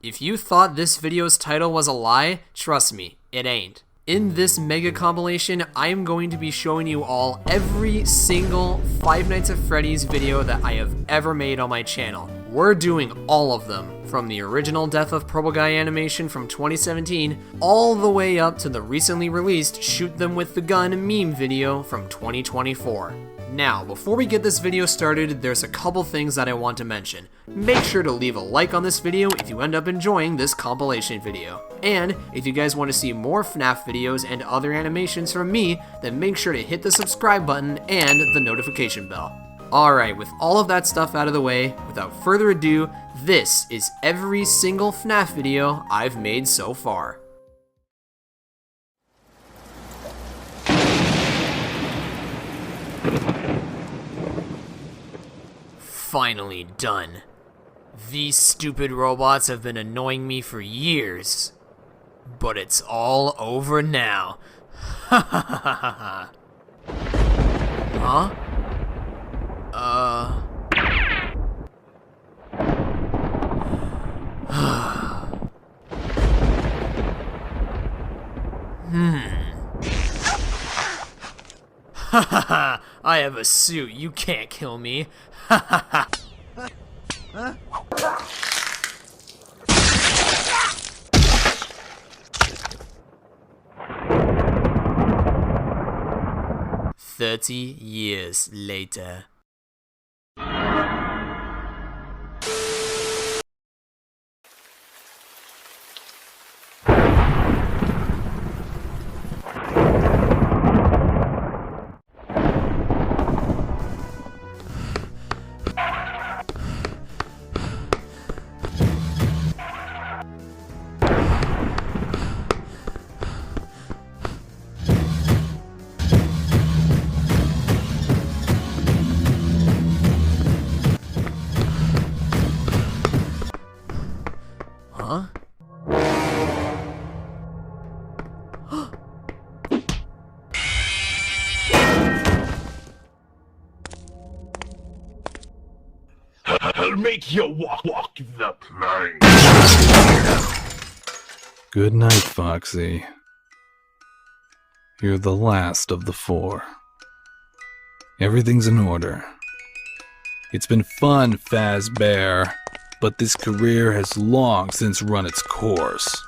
If you thought this video's title was a lie, trust me, it ain't. In this mega compilation, I am going to be showing you all every single Five Nights at Freddy's video that I have ever made on my channel. We're doing all of them, from the original Death of Purple Guy animation from 2017, all the way up to the recently released Shoot Them With The Gun meme video from 2024. Now, before we get this video started, there's a couple things that I want to mention. Make sure to leave a like on this video if you end up enjoying this compilation video. And if you guys want to see more FNAF videos and other animations from me, then make sure to hit the subscribe button and the notification bell. Alright, with all of that stuff out of the way, without further ado, this is every single FNAF video I've made so far. Finally done. These stupid robots have been annoying me for years. But it's all over now. Ha ha ha ha ha. Huh? Ha ha ha! I have a suit. You can't kill me. Ha ha ha! Huh? 30 years later. Huh? I'll make you walk the plank. Good night, Foxy. You're the last of the four. Everything's in order. It's been fun, Fazbear, but this career has long since run its course.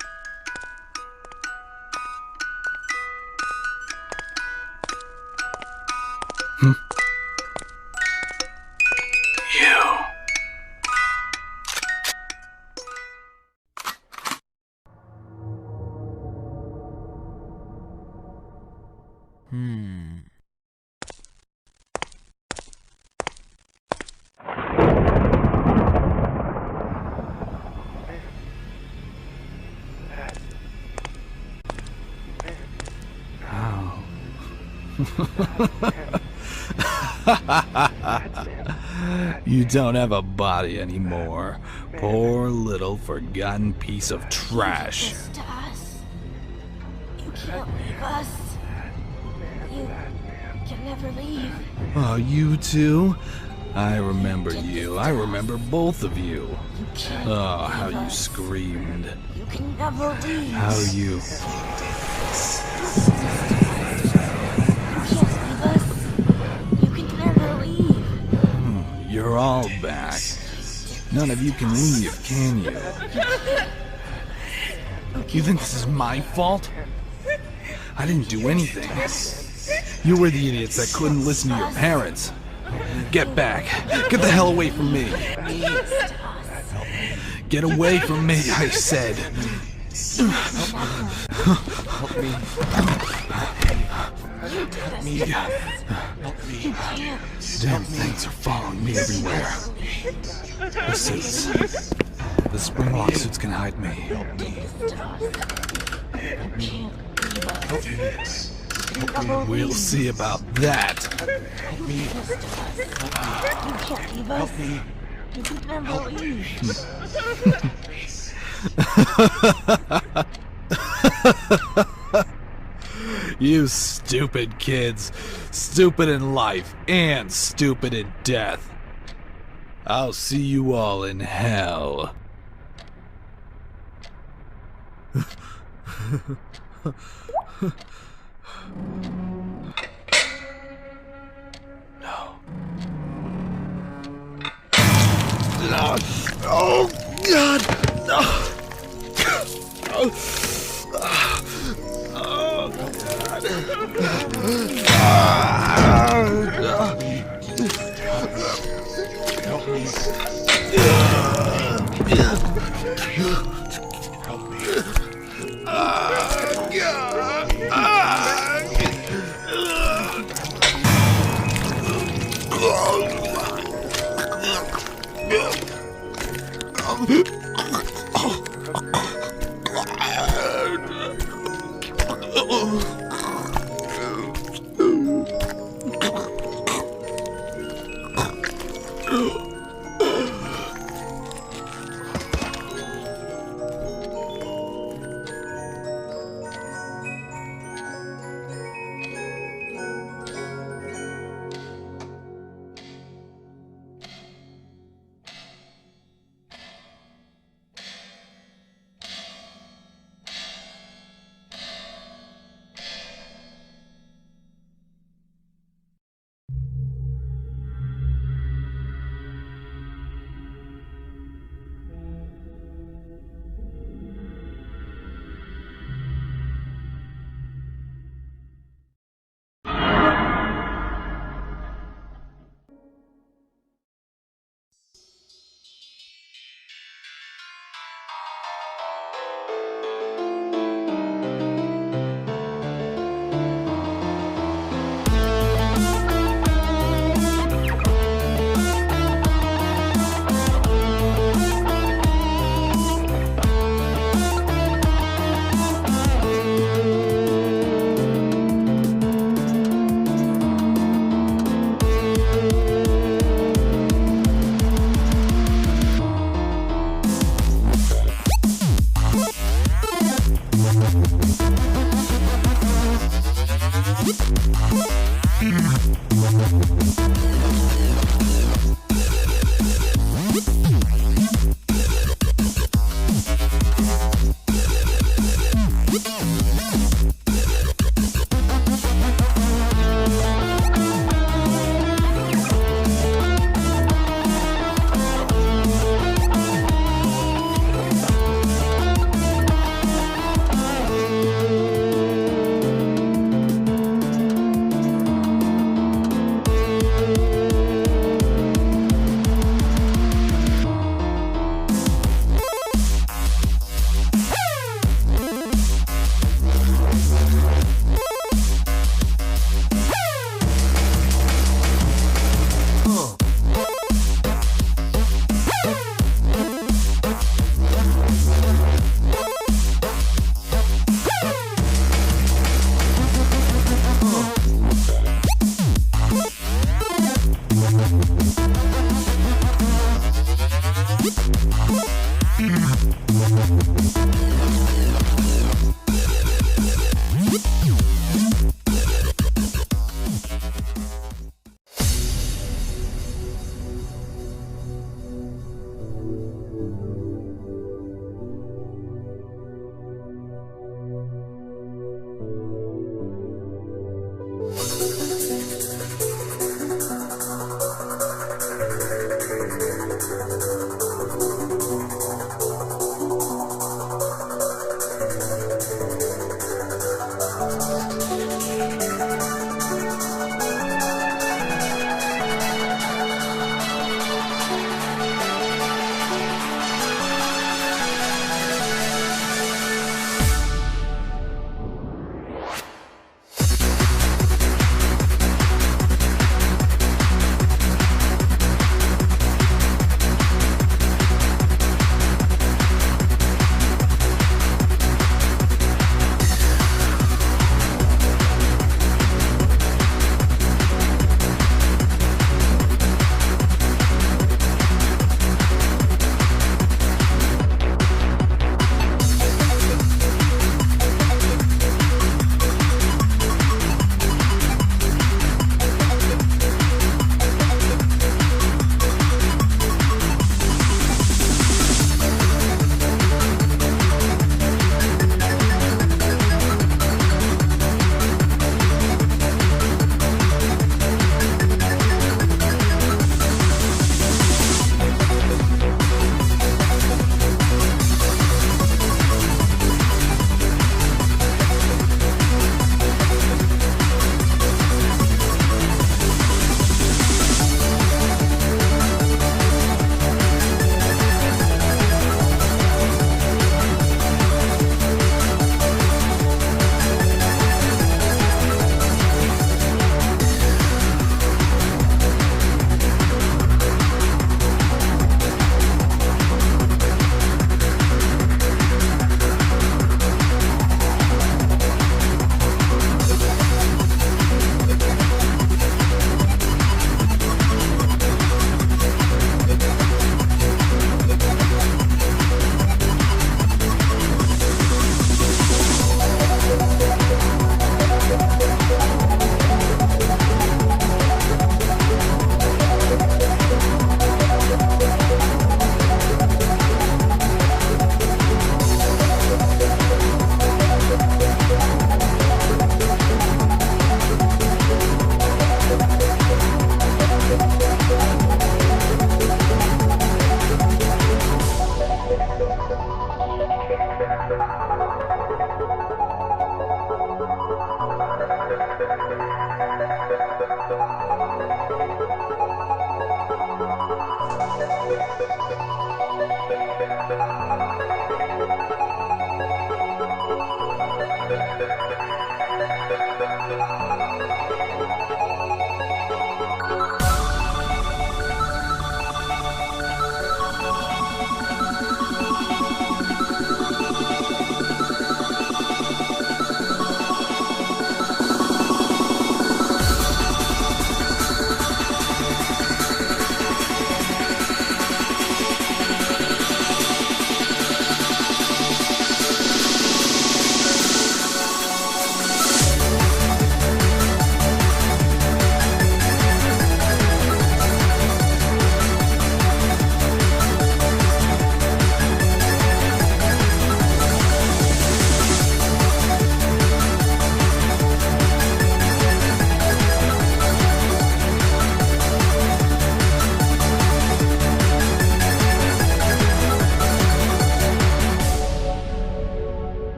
You don't have a body anymore. Poor little forgotten piece of trash. To us. You can't leave us. You can never leave. Oh, you too? I remember you. I remember both of you. Oh, how you screamed. You can never leave. How you... You can't leave us. You can never leave. You're all back. None of you can leave, can you? You think this is my fault? I didn't do anything. You were the idiots that couldn't listen to your parents. Get back. Get the hell away from me. Get away from me, I said. Help me. Help me. Help me. Damn things are following me everywhere. The suits. The springlock suits can hide me. Help me. Help me. We'll see about that. Help me. You can't leave us. Help me. You can never leave. You stupid kids. Stupid in life and stupid in death. I'll see you all in hell. Oh, God! Help me.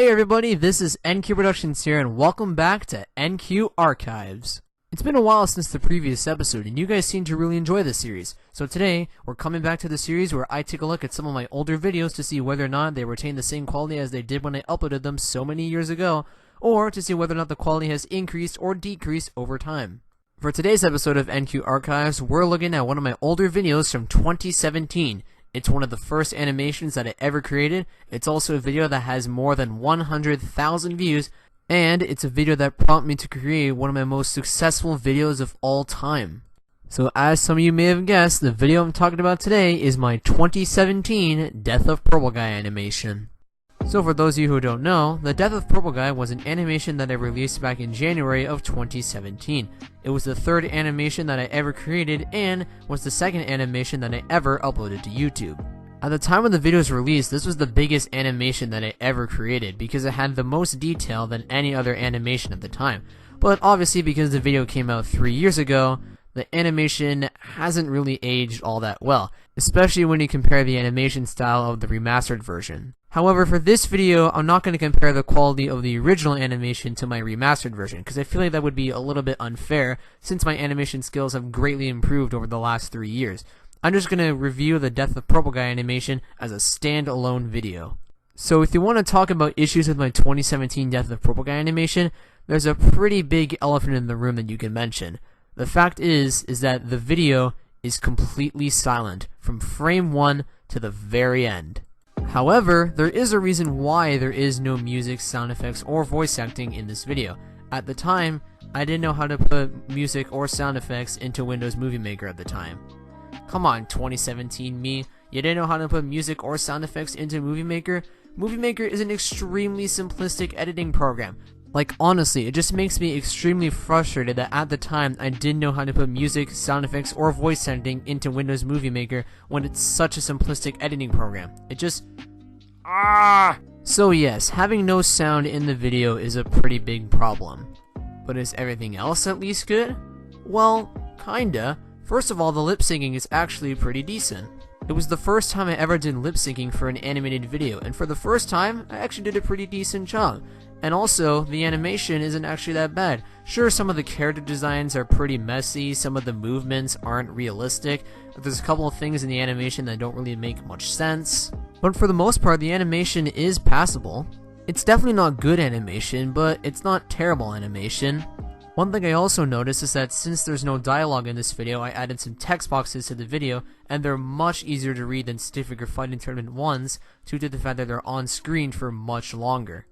Hey everybody, this is NQ Productions here, and welcome back to NQ Archives. It's been a while since the previous episode, and you guys seem to really enjoy this series. So today, we're coming back to the series where I take a look at some of my older videos to see whether or not they retain the same quality as they did when I uploaded them so many years ago, or to see whether or not the quality has increased or decreased over time. For today's episode of NQ Archives, we're looking at one of my older videos from 2017. It's one of the first animations that I ever created. It's also a video that has more than 100,000 views, and it's a video that prompted me to create one of my most successful videos of all time. So as some of you may have guessed, the video I'm talking about today is my 2017 Death of Purple Guy animation. So for those of you who don't know, the Death of Purple Guy was an animation that I released back in January of 2017. It was the third animation that I ever created and was the second animation that I ever uploaded to YouTube. At the time when the video was released, this was the biggest animation that I ever created because it had the most detail than any other animation at the time. But obviously because the video came out 3 years ago, the animation hasn't really aged all that well, especially when you compare the animation style of the remastered version. However, for this video, I'm not going to compare the quality of the original animation to my remastered version, because I feel like that would be a little bit unfair, since my animation skills have greatly improved over the last 3 years. I'm just going to review the Death of Purple Guy animation as a standalone video. So if you want to talk about issues with my 2017 Death of Purple Guy animation, there's a pretty big elephant in the room that you can mention. The fact is that the video is completely silent from frame 1 to the very end. However, there is a reason why there is no music, sound effects, or voice acting in this video. At the time, I didn't know how to put music or sound effects into Windows Movie Maker at the time. Come on, 2017 me, you didn't know how to put music or sound effects into Movie Maker? Movie Maker is an extremely simplistic editing program. Like honestly, it just makes me extremely frustrated that at the time I didn't know how to put music, sound effects, or voice acting into Windows Movie Maker when it's such a simplistic editing program. It just... So yes, having no sound in the video is a pretty big problem. But is everything else at least good? Well, kinda. First of all, the lip syncing is actually pretty decent. It was the first time I ever did lip syncing for an animated video, and for the first time, I actually did a pretty decent job. And also, the animation isn't actually that bad. Sure, some of the character designs are pretty messy, some of the movements aren't realistic, there's a couple of things in the animation that don't really make much sense. But for the most part, the animation is passable. It's definitely not good animation, but it's not terrible animation. One thing I also noticed is that since there's no dialogue in this video, I added some text boxes to the video, and they're much easier to read than Stick Figure Fighting Tournament 1's, due to the fact that they're on screen for much longer.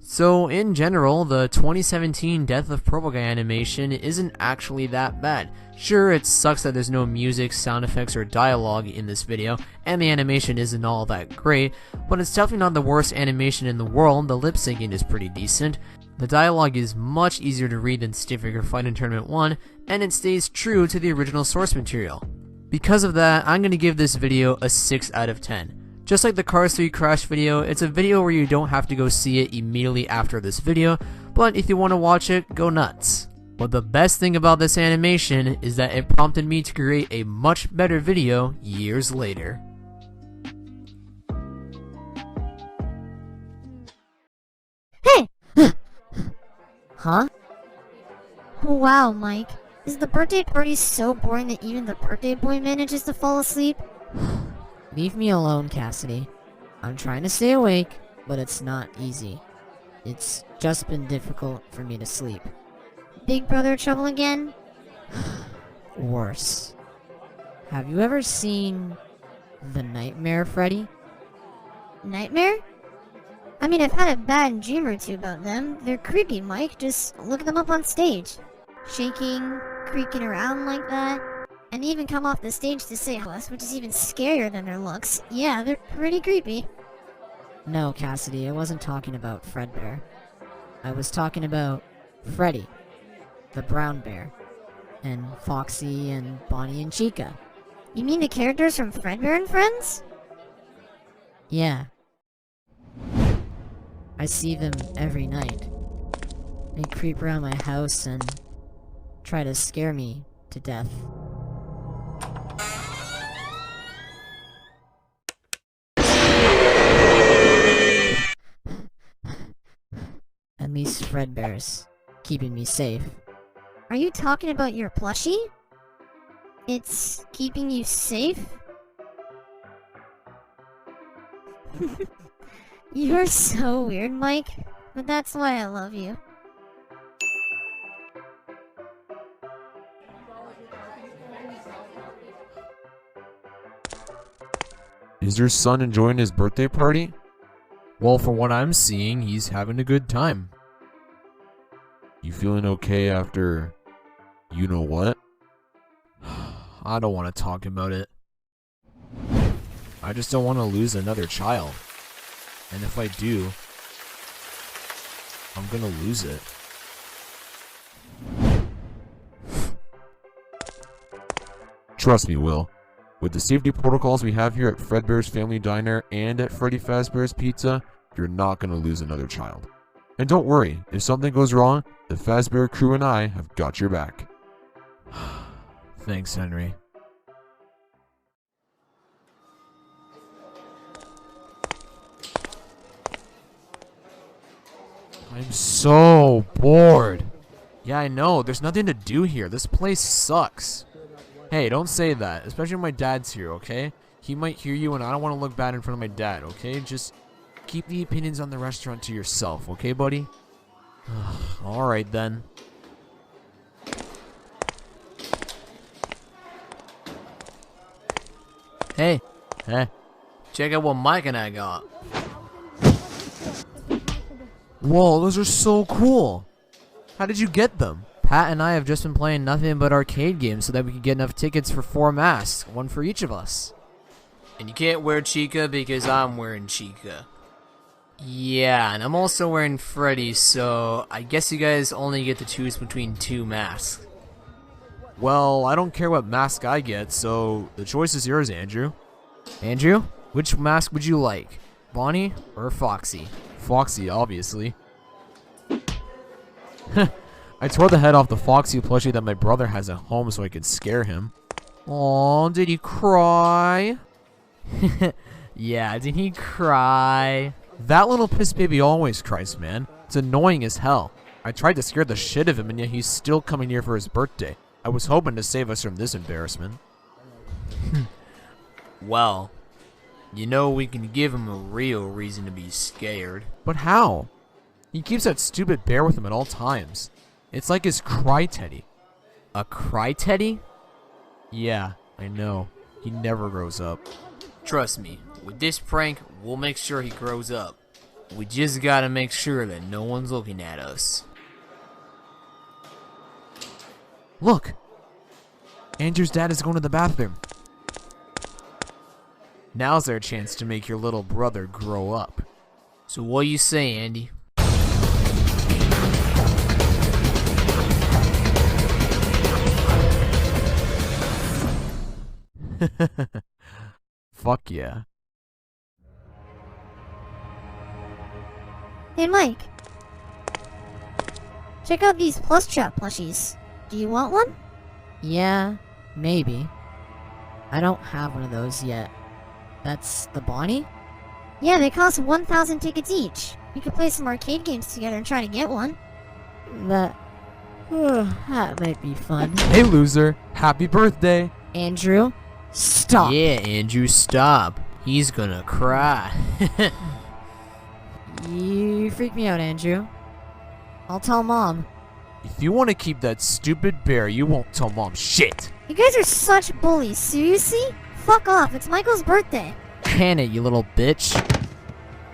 So, in general, the 2017 Death of Purple Guy animation isn't actually that bad. Sure, it sucks that there's no music, sound effects, or dialogue in this video, and the animation isn't all that great, but it's definitely not the worst animation in the world. The lip syncing is pretty decent. The dialogue is much easier to read than Stick Figure Fighting Tournament 1, and it stays true to the original source material. Because of that, I'm going to give this video a 6 out of 10. Just like the Cars 3 Crash video, it's a video where you don't have to go see it immediately after this video, but if you want to watch it, go nuts. But the best thing about this animation is that it prompted me to create a much better video years later. Hey! Huh? Wow, Mike. Is the birthday party so boring that even the birthday boy manages to fall asleep? Leave me alone, Cassidy. I'm trying to stay awake, but it's not easy. It's just been difficult for me to sleep. Big brother trouble again? Worse. Have you ever seen The Nightmare, Freddy? Nightmare? I mean, I've had a bad dream or two about them. They're creepy, Mike. Just look them up on stage. Shaking, creaking around like that. And they even come off the stage to say hello, which is even scarier than their looks. Yeah, they're pretty creepy. No, Cassidy, I wasn't talking about Fredbear. I was talking about Freddy, the brown bear, and Foxy and Bonnie and Chica. You mean the characters from Fredbear and Friends? Yeah. I see them every night. They creep around my house and try to scare me to death. Fredbear's keeping me safe. Are you talking about your plushie? It's keeping you safe? You're so weird, Mike, but that's why I love you. Is your son enjoying his birthday party? Well, from what I'm seeing, he's having a good time. You feeling okay after you know what? I don't want to talk about it. I just don't want to lose another child. And if I do, I'm gonna lose it. Trust me, Will. With the safety protocols we have here at Fredbear's Family Diner and at Freddy Fazbear's Pizza, you're not gonna lose another child. And don't worry, if something goes wrong, the Fazbear crew and I have got your back. Thanks, Henry. I'm so bored. Yeah, I know. There's nothing to do here. This place sucks. Hey, don't say that. Especially when my dad's here, okay? He might hear you and I don't want to look bad in front of my dad, okay? Just keep the opinions on the restaurant to yourself, okay, buddy? Alright then. Hey. Hey. Check out what Mike and I got. Whoa, those are so cool. How did you get them? Pat and I have just been playing nothing but arcade games so that we could get enough tickets for 4 masks, one for each of us. And you can't wear Chica because I'm wearing Chica. Yeah, and I'm also wearing Freddy, so I guess you guys only get to choose between 2 masks. Well, I don't care what mask I get, so the choice is yours, Andrew. Andrew, which mask would you like? Bonnie or Foxy? Foxy, obviously. I tore the head off the Foxy plushie that my brother has at home so I could scare him. Aw, did he cry? Yeah, did he cry? That little piss baby always cries, man. It's annoying as hell. I tried to scare the shit of him and yet he's still coming here for his birthday. I was hoping to save us from this embarrassment. Well, you know we can give him a real reason to be scared. But how? He keeps that stupid bear with him at all times. It's like his cry teddy. A cry teddy? Yeah, I know. He never grows up. Trust me, with this prank, we'll make sure he grows up. We just gotta make sure that no one's looking at us. Look! Andrew's dad is going to the bathroom. Now's our chance to make your little brother grow up. So what you say, Andy? Fuck yeah. Hey Mike. Check out these Trap plushies. Do you want one? Yeah, maybe. I don't have one of those yet. That's the Bonnie? Yeah, they cost 1,000 tickets each. We could play some arcade games together and try to get one. That might be fun. Hey loser, happy birthday. Andrew, stop. Yeah, Andrew, stop. He's gonna cry. You freak me out, Andrew. I'll tell Mom. If you want to keep that stupid bear, you won't tell Mom shit. You guys are such bullies, seriously? Fuck off, it's Michael's birthday. Can it, you little bitch.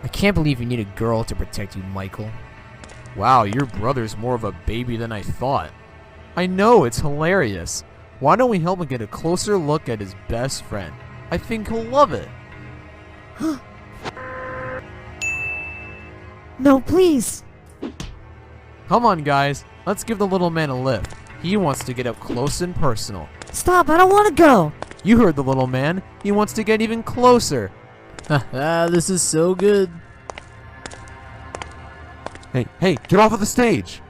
I can't believe you need a girl to protect you, Michael. Wow, your brother's more of a baby than I thought. I know, it's hilarious. Why don't we help him get a closer look at his best friend? I think he'll love it. No, please. Come on, guys. Let's give the little man a lift. He wants to get up close and personal. Stop, I don't want to go. You heard the little man. He wants to get even closer. Haha, this is so good. Hey, get off of the stage!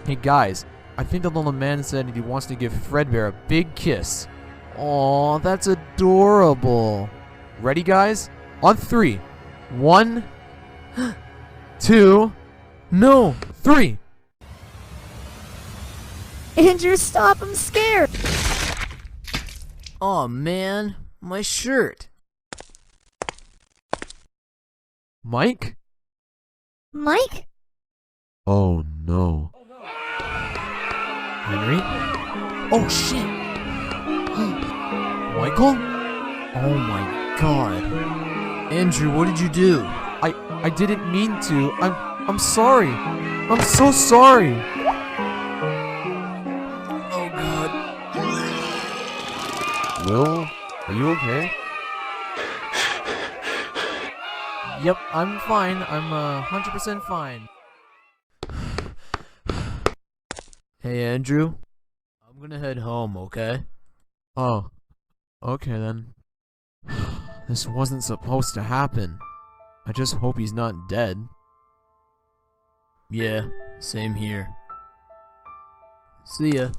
Hey, guys. I think the little man said he wants to give Fredbear a big kiss. Aw, that's adorable. Ready, guys? On 3. 1, 2, No! 3! Andrew, stop! I'm scared! Aw, man. My shirt. Mike? Mike? Oh no. Henry? Oh, shit! Michael? Oh my god. Andrew, what did you do? I didn't mean to. I'm sorry. I'm so sorry. Oh god. Will, are you okay? Yep, I'm fine. I'm 100% fine. Hey, Andrew. I'm gonna head home, okay? Oh, okay then. This wasn't supposed to happen. I just hope he's not dead. Yeah, same here. See ya.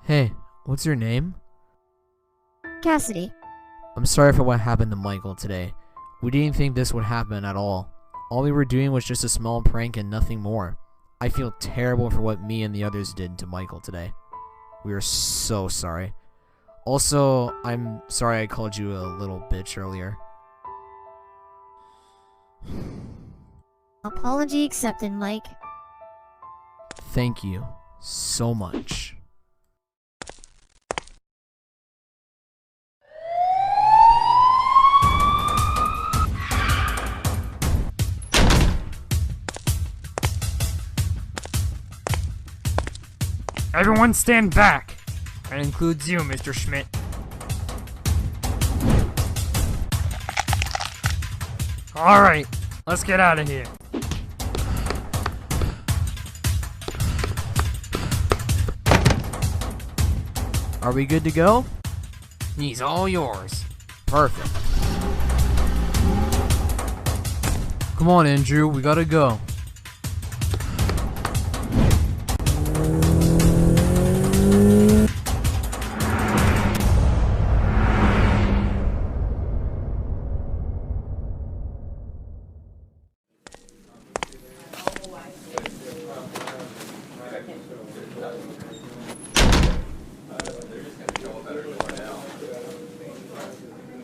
Hey, what's your name? Cassidy. I'm sorry for what happened to Michael today. We didn't think this would happen at all. All we were doing was just a small prank and nothing more. I feel terrible for what me and the others did to Michael today. We are so sorry. Also, I'm sorry I called you a little bitch earlier. Apology accepted, Mike. Thank you so much. Everyone stand back! That includes you, Mr. Schmidt. Alright, let's get out of here. Are we good to go? He's all yours. Perfect. Come on, Andrew, we gotta go.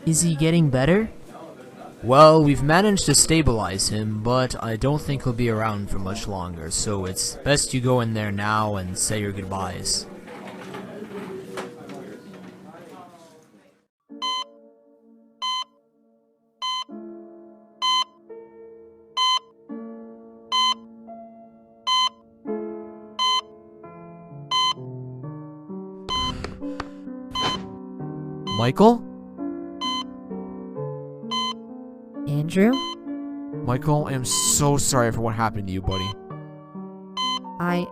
Is he getting better? Well, we've managed to stabilize him, but I don't think he'll be around for much longer, so it's best you go in there now and say your goodbyes. Michael? Andrew? Michael, I am so sorry for what happened to you, buddy. I...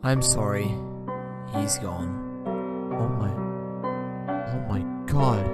I'm sorry. He's gone. Oh my god.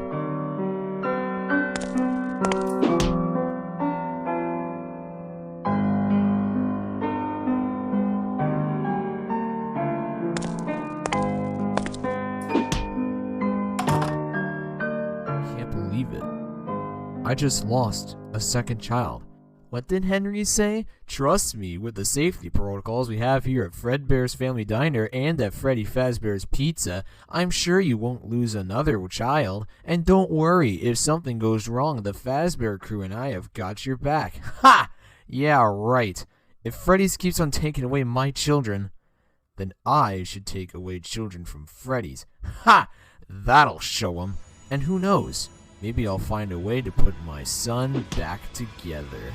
I just lost a second child. What did Henry say? Trust me, with the safety protocols we have here at Fredbear's Family Diner and at Freddy Fazbear's Pizza, I'm sure you won't lose another child. And don't worry, if something goes wrong, the Fazbear crew and I have got your back. Ha! Yeah, right. If Freddy's keeps on taking away my children, then I should take away children from Freddy's. Ha! That'll show 'em. And who knows? Maybe I'll find a way to put my son back together.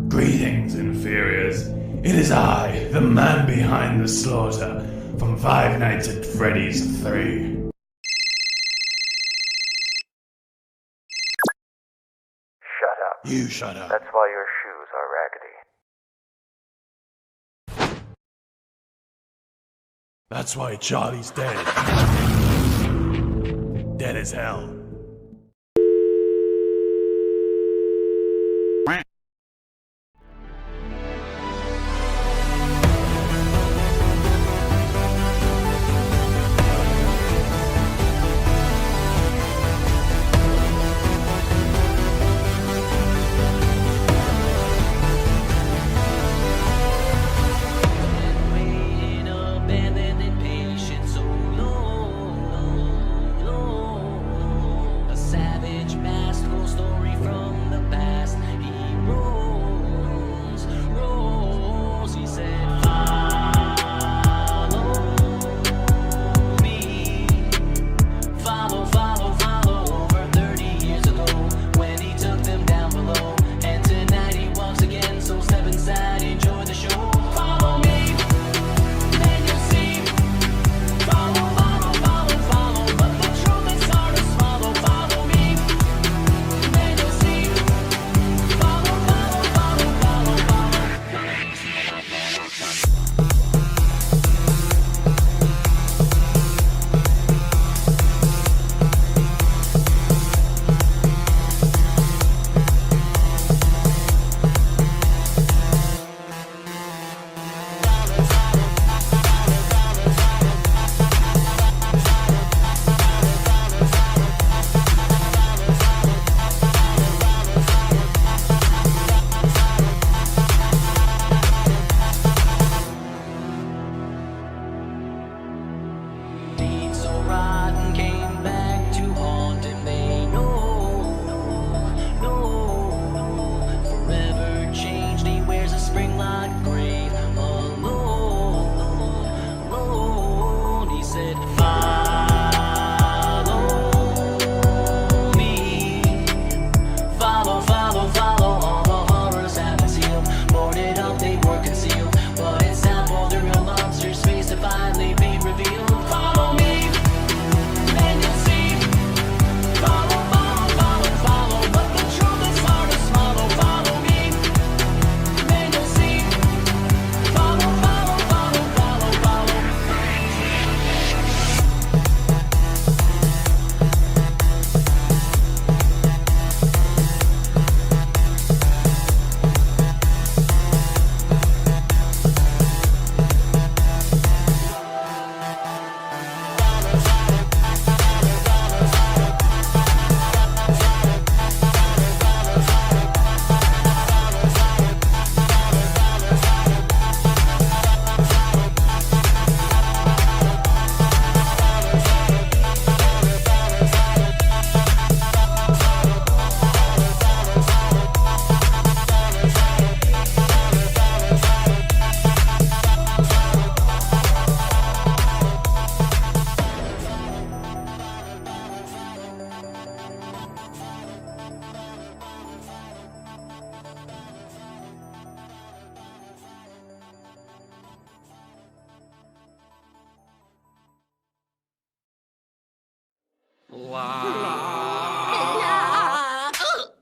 Greetings, inferiors. It is I, the man behind the slaughter, from Five Nights at Freddy's 3. Shut up. You shut up. That's why your shoes are raggedy. That's why Charlie's dead. Dead as hell.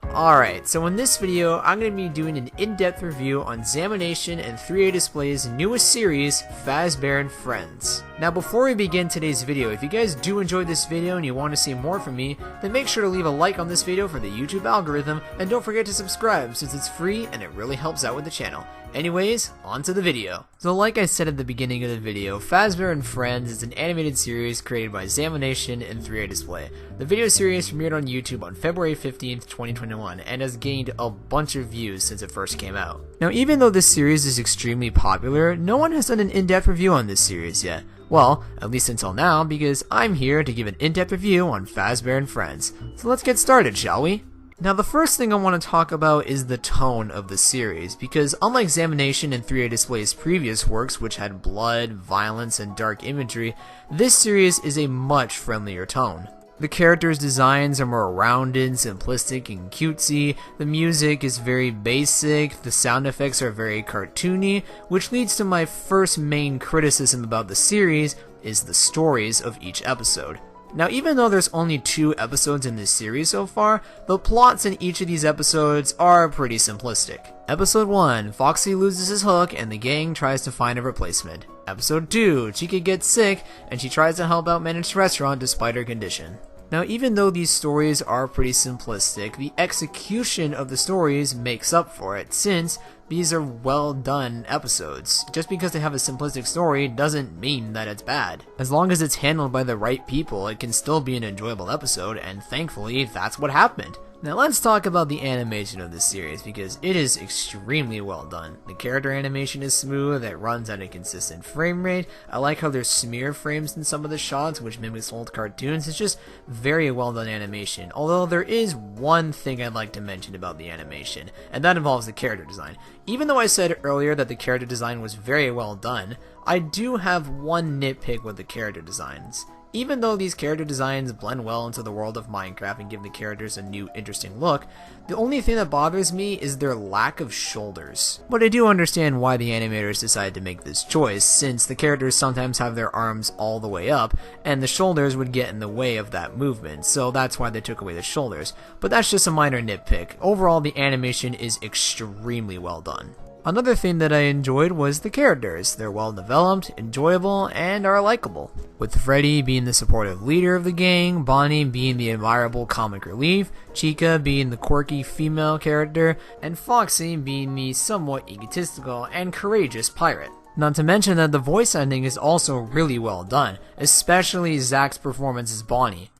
Alright, so in this video, I'm going to be doing an in-depth review on Zamination and 3A Display's newest series, Fazbear Friends. Now before we begin today's video, if you guys do enjoy this video and you want to see more from me, then make sure to leave a like on this video for the YouTube algorithm, and don't forget to subscribe since it's free and it really helps out with the channel. Anyways, on to the video. So like I said at the beginning of the video, Fazbear Friends is an animated series created by Zamination and 3A Display. The video series premiered on YouTube on February 15th, 2021 and has gained a bunch of views since it first came out. Now even though this series is extremely popular, no one has done an in-depth review on this series yet. Well, at least until now, because I'm here to give an in-depth review on Fazbear Friends. So let's get started, shall we? Now the first thing I want to talk about is the tone of the series, because unlike Zamination and 3A Display's previous works which had blood, violence, and dark imagery, this series is a much friendlier tone. The characters' designs are more rounded, simplistic, and cutesy, the music is very basic, the sound effects are very cartoony, which leads to my first main criticism about the series is the stories of each episode. Now even though there's only 2 episodes in this series so far, the plots in each of these episodes are pretty simplistic. Episode 1, Foxy loses his hook and the gang tries to find a replacement. Episode 2, Chica gets sick and she tries to help out manage the restaurant despite her condition. Now even though these stories are pretty simplistic, the execution of the stories makes up for it, since these are well done episodes. Just because they have a simplistic story doesn't mean that it's bad. As long as it's handled by the right people, it can still be an enjoyable episode, and thankfully that's what happened. Now let's talk about the animation of this series, because it is extremely well done. The character animation is smooth, it runs at a consistent frame rate. I like how there's smear frames in some of the shots, which mimics old cartoons. It's just very well done animation. Although there is one thing I'd like to mention about the animation, and that involves the character design. Even though I said earlier that the character design was very well done, I do have one nitpick with the character designs. Even though these character designs blend well into the world of Minecraft and give the characters a new, interesting look, the only thing that bothers me is their lack of shoulders. But I do understand why the animators decided to make this choice, since the characters sometimes have their arms all the way up, and the shoulders would get in the way of that movement, so that's why they took away the shoulders. But that's just a minor nitpick. Overall, the animation is extremely well done. Another thing that I enjoyed was the characters. They're well developed, enjoyable, and are likable. With Freddy being the supportive leader of the gang, Bonnie being the admirable comic relief, Chica being the quirky female character, and Foxy being the somewhat egotistical and courageous pirate. Not to mention that the voice acting is also really well done, especially Zach's performance as Bonnie.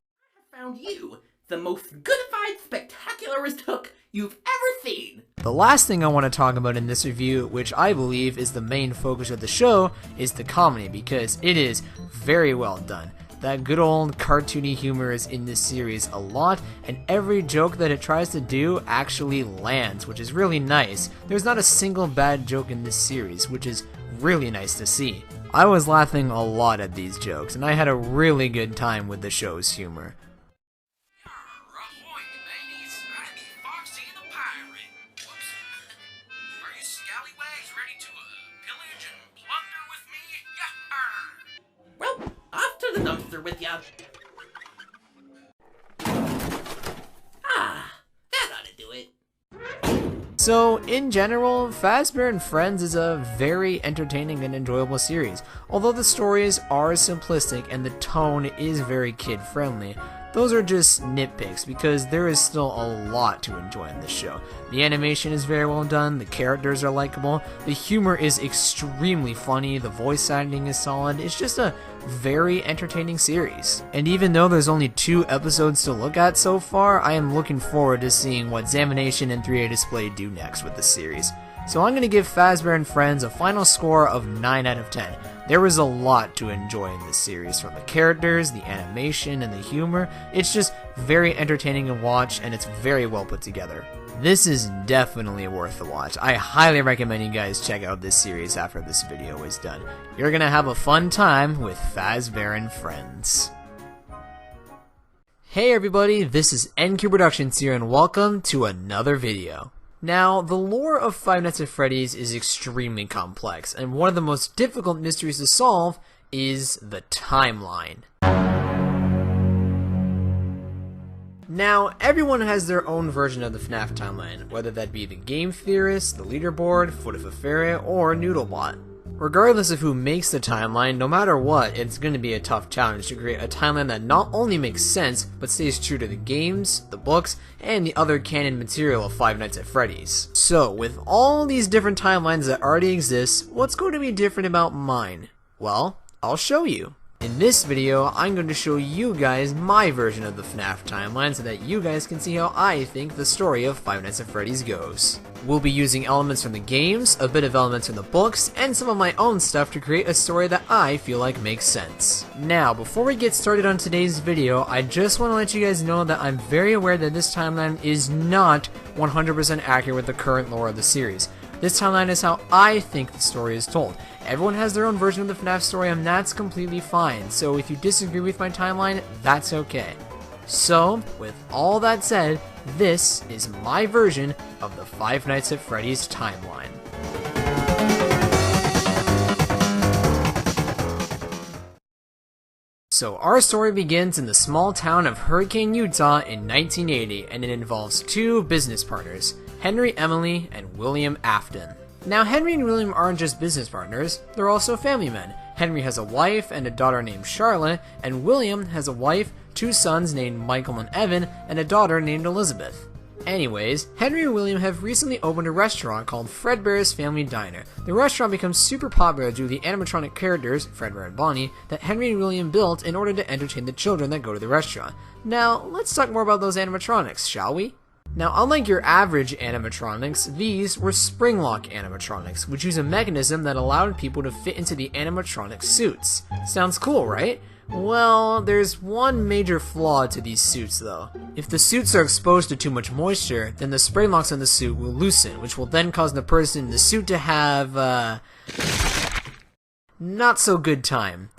I found you the most goodified spectacularist hook you've ever seen. The last thing I want to talk about in this review, which I believe is the main focus of the show, is the comedy, because it is very well done. That good old cartoony humor is in this series a lot, and every joke that it tries to do actually lands, which is really nice. There's not a single bad joke in this series, which is really nice to see. I was laughing a lot at these jokes, and I had a really good time with the show's humor. Well, off to the dumpster with ya. That ought to do it. So, in general, Fazbear Friends is a very entertaining and enjoyable series. Although the stories are simplistic and the tone is very kid-friendly, those are just nitpicks because there is still a lot to enjoy in this show. The animation is very well done, the characters are likable, the humor is extremely funny, the voice acting is solid, it's just a very entertaining series. And even though there's only 2 episodes to look at so far, I am looking forward to seeing what Zamination and 3A Display do next with the series. So I'm going to give Fazbear Friends a final score of 9 out of 10. There was a lot to enjoy in this series, from the characters, the animation, and the humor. It's just very entertaining to watch, and it's very well put together. This is definitely worth the watch. I highly recommend you guys check out this series after this video is done. You're gonna have a fun time with Fazbear Friends. Hey everybody, this is NQ Productions here, and welcome to another video. Now, the lore of Five Nights at Freddy's is extremely complex, and one of the most difficult mysteries to solve is the timeline. Now, everyone has their own version of the FNAF timeline, whether that be the game theorist, the leaderboard, Foot of a Fairy, or Noodlebot. Regardless of who makes the timeline, no matter what, it's going to be a tough challenge to create a timeline that not only makes sense, but stays true to the games, the books, and the other canon material of Five Nights at Freddy's. So, with all these different timelines that already exist, what's going to be different about mine? Well, I'll show you. In this video, I'm going to show you guys my version of the FNAF timeline so that you guys can see how I think the story of Five Nights at Freddy's goes. We'll be using elements from the games, a bit of elements from the books, and some of my own stuff to create a story that I feel like makes sense. Now, before we get started on today's video, I just want to let you guys know that I'm very aware that this timeline is not 100% accurate with the current lore of the series. This timeline is how I think the story is told. Everyone has their own version of the FNAF story, and that's completely fine, so if you disagree with my timeline, that's okay. So, with all that said, this is my version of the Five Nights at Freddy's timeline. So our story begins in the small town of Hurricane, Utah in 1980, and it involves two business partners, Henry Emily and William Afton. Now, Henry and William aren't just business partners, they're also family men. Henry has a wife and a daughter named Charlotte, and William has a wife, two sons named Michael and Evan, and a daughter named Elizabeth. Anyways, Henry and William have recently opened a restaurant called Fredbear's Family Diner. The restaurant becomes super popular due to the animatronic characters, Fredbear and Bonnie, that Henry and William built in order to entertain the children that go to the restaurant. Now, let's talk more about those animatronics, shall we? Now, unlike your average animatronics, these were spring-lock animatronics, which use a mechanism that allowed people to fit into the animatronic suits. Sounds cool, right? Well, there's one major flaw to these suits though. If the suits are exposed to too much moisture, then the spring locks on the suit will loosen, which will then cause the person in the suit to have, not so good time.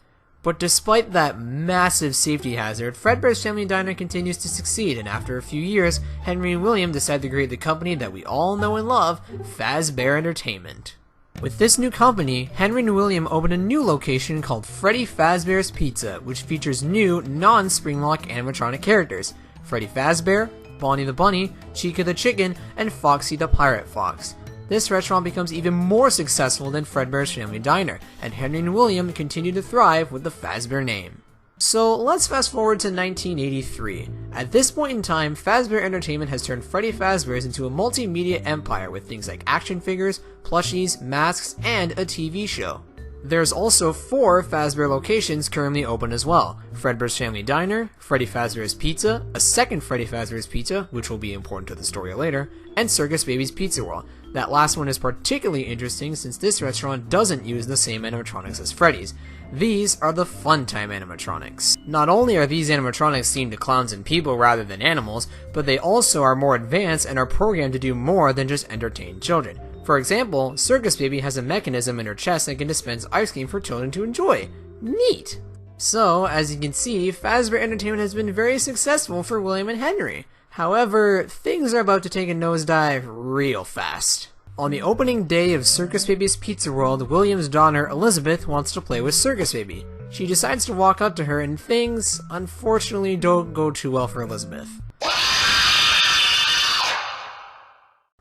But despite that massive safety hazard, Fredbear's Family Diner continues to succeed, and after a few years, Henry and William decide to create the company that we all know and love, Fazbear Entertainment. With this new company, Henry and William open a new location called Freddy Fazbear's Pizza, which features new, non-Springlock animatronic characters, Freddy Fazbear, Bonnie the Bunny, Chica the Chicken, and Foxy the Pirate Fox. This restaurant becomes even more successful than Fredbear's Family Diner, and Henry and William continue to thrive with the Fazbear name. So let's fast forward to 1983. At this point in time, Fazbear Entertainment has turned Freddy Fazbear's into a multimedia empire with things like action figures, plushies, masks, and a TV show. There's also 4 Fazbear locations currently open as well. Fredbear's Family Diner, Freddy Fazbear's Pizza, a second Freddy Fazbear's Pizza, which will be important to the story later, and Circus Baby's Pizza World. That last one is particularly interesting since this restaurant doesn't use the same animatronics as Freddy's. These are the Funtime animatronics. Not only are these animatronics themed to clowns and people rather than animals, but they also are more advanced and are programmed to do more than just entertain children. For example, Circus Baby has a mechanism in her chest that can dispense ice cream for children to enjoy. Neat! So, as you can see, Fazbear Entertainment has been very successful for William and Henry. However, things are about to take a nosedive real fast. On the opening day of Circus Baby's Pizza World, William's daughter Elizabeth wants to play with Circus Baby. She decides to walk up to her and things, unfortunately, don't go too well for Elizabeth.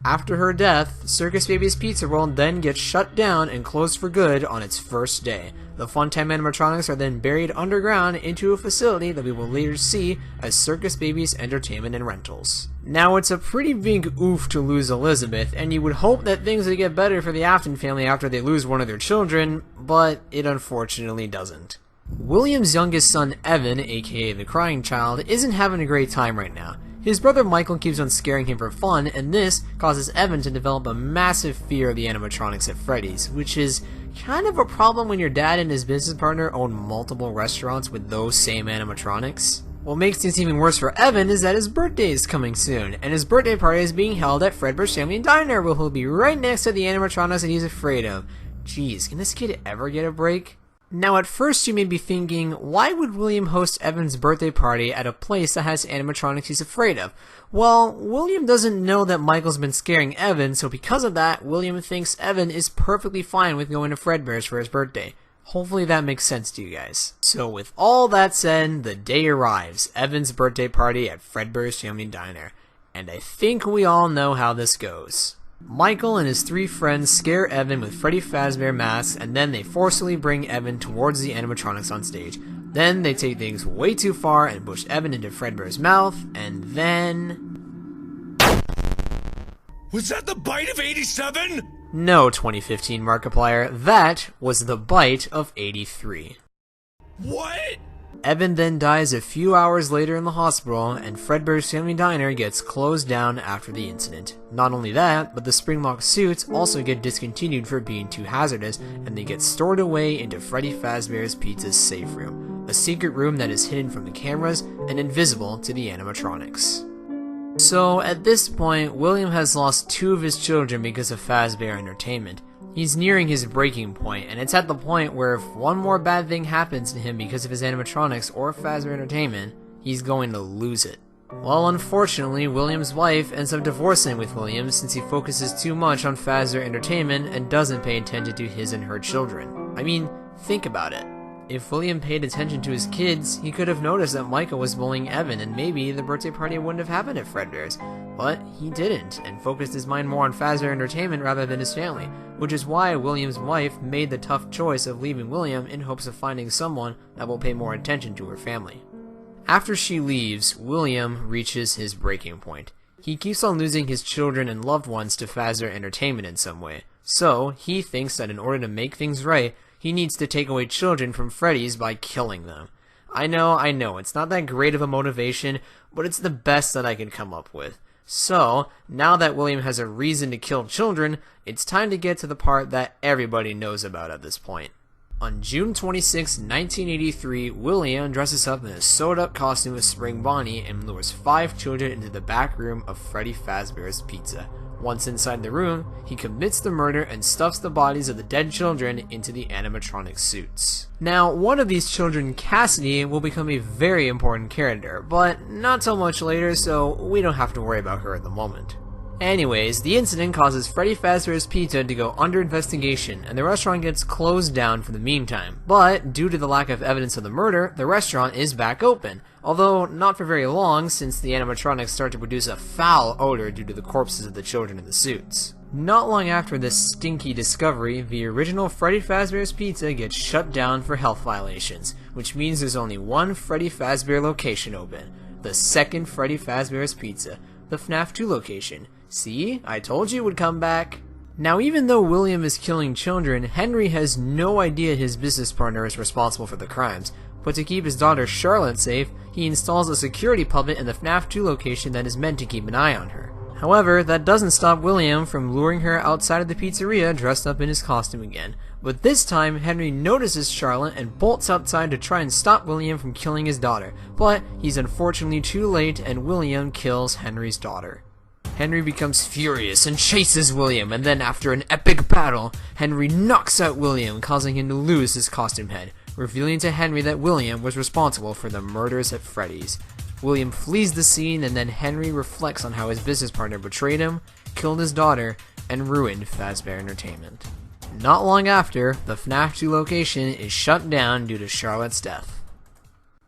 After her death, Circus Baby's Pizza World then gets shut down and closed for good on its first day. The Funtime animatronics are then buried underground into a facility that we will later see as Circus Baby's Entertainment and Rentals. Now, it's a pretty big oof to lose Elizabeth, and you would hope that things would get better for the Afton family after they lose one of their children, but it unfortunately doesn't. William's youngest son, Evan, aka the Crying Child, isn't having a great time right now. His brother Michael keeps on scaring him for fun, and this causes Evan to develop a massive fear of the animatronics at Freddy's, which is kind of a problem when your dad and his business partner own multiple restaurants with those same animatronics. What makes things even worse for Evan is that his birthday is coming soon, and his birthday party is being held at Fredbear's Family Diner, where he'll be right next to the animatronics that he's afraid of. Jeez, can this kid ever get a break? Now, at first you may be thinking, why would William host Evan's birthday party at a place that has animatronics he's afraid of? Well, William doesn't know that Michael's been scaring Evan, so because of that, William thinks Evan is perfectly fine with going to Fredbear's for his birthday. Hopefully that makes sense to you guys. So with all that said, the day arrives, Evan's birthday party at Fredbear's Family Diner, and I think we all know how this goes. Michael and his 3 friends scare Evan with Freddy Fazbear masks, and then they forcibly bring Evan towards the animatronics on stage. Then they take things way too far and push Evan into Fredbear's mouth, and then... Was that the bite of 87? No, 2015 Markiplier, that was the bite of 83. What? Evan then dies a few hours later in the hospital, and Fredbear's Family Diner gets closed down after the incident. Not only that, but the spring-lock suits also get discontinued for being too hazardous, and they get stored away into Freddy Fazbear's Pizza's safe room, a secret room that is hidden from the cameras and invisible to the animatronics. So, at this point, William has lost 2 of his children because of Fazbear Entertainment. He's nearing his breaking point, and it's at the point where if one more bad thing happens to him because of his animatronics or Fazbear Entertainment, he's going to lose it. Well, unfortunately, William's wife ends up divorcing with William since he focuses too much on Fazbear Entertainment and doesn't pay attention to his and her children. I mean, think about it. If William paid attention to his kids, he could have noticed that Micah was bullying Evan, and maybe the birthday party wouldn't have happened at Fredbear's. But he didn't, and focused his mind more on Fazbear Entertainment rather than his family, which is why William's wife made the tough choice of leaving William in hopes of finding someone that will pay more attention to her family. After she leaves, William reaches his breaking point. He keeps on losing his children and loved ones to Fazbear Entertainment in some way, so he thinks that in order to make things right, he needs to take away children from Freddy's by killing them. I know, it's not that great of a motivation, but it's the best that I can come up with. So, now that William has a reason to kill children, it's time to get to the part that everybody knows about at this point. On June 26, 1983, William dresses up in a sewed-up costume of Spring Bonnie and lures 5 children into the back room of Freddy Fazbear's Pizza. Once inside the room, he commits the murder and stuffs the bodies of the dead children into the animatronic suits. Now, one of these children, Cassidy, will become a very important character, but not so much later, so we don't have to worry about her at the moment. Anyways, the incident causes Freddy Fazbear's Pizza to go under investigation, and the restaurant gets closed down for the meantime. But, due to the lack of evidence of the murder, the restaurant is back open. Although, not for very long, since the animatronics start to produce a foul odor due to the corpses of the children in the suits. Not long after this stinky discovery, the original Freddy Fazbear's Pizza gets shut down for health violations, which means there's only one Freddy Fazbear location open. The second Freddy Fazbear's Pizza, the FNAF 2 location. See? I told you it would come back. Now, even though William is killing children, Henry has no idea his business partner is responsible for the crimes. But to keep his daughter Charlotte safe, he installs a security puppet in the FNAF 2 location that is meant to keep an eye on her. However, that doesn't stop William from luring her outside of the pizzeria dressed up in his costume again. But this time, Henry notices Charlotte and bolts outside to try and stop William from killing his daughter. But he's unfortunately too late, and William kills Henry's daughter. Henry becomes furious and chases William, and then after an epic battle, Henry knocks out William, causing him to lose his costume head, revealing to Henry that William was responsible for the murders at Freddy's. William flees the scene, and then Henry reflects on how his business partner betrayed him, killed his daughter, and ruined Fazbear Entertainment. Not long after, the FNAF 2 location is shut down due to Charlotte's death.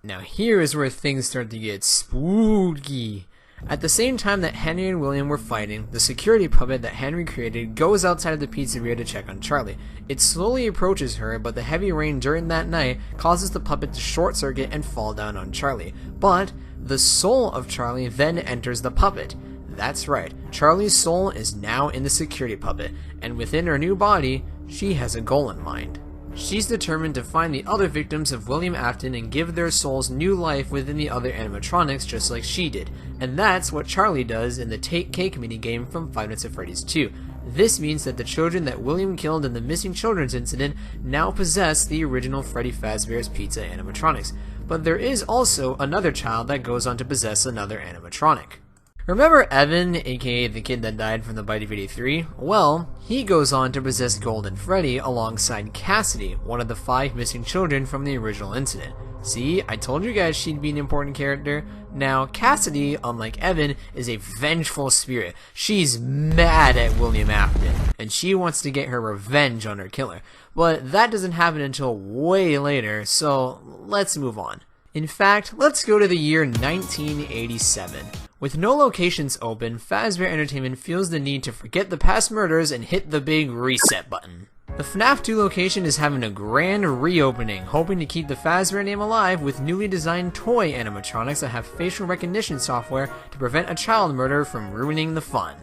Now here is where things start to get spooky. At the same time that Henry and William were fighting, the security puppet that Henry created goes outside of the pizzeria to check on Charlie. It slowly approaches her, but the heavy rain during that night causes the puppet to short circuit and fall down on Charlie. But the soul of Charlie then enters the puppet. That's right, Charlie's soul is now in the security puppet, and within her new body, she has a goal in mind. She's determined to find the other victims of William Afton and give their souls new life within the other animatronics just like she did. And that's what Charlie does in the Take Cake minigame from Five Nights at Freddy's 2. This means that the children that William killed in the missing children's incident now possess the original Freddy Fazbear's Pizza animatronics. But there is also another child that goes on to possess another animatronic. Remember Evan, aka the kid that died from the bite of 83? Well, he goes on to possess Golden Freddy alongside Cassidy, one of the 5 missing children from the original incident. See, I told you guys she'd be an important character. Now, Cassidy, unlike Evan, is a vengeful spirit. She's mad at William Afton. and she wants to get her revenge on her killer. But that doesn't happen until way later, so let's move on. In fact, let's go to the year 1987. With no locations open, Fazbear Entertainment feels the need to forget the past murders and hit the big reset button. The FNAF 2 location is having a grand reopening, hoping to keep the Fazbear name alive with newly designed toy animatronics that have facial recognition software to prevent a child murder from ruining the fun.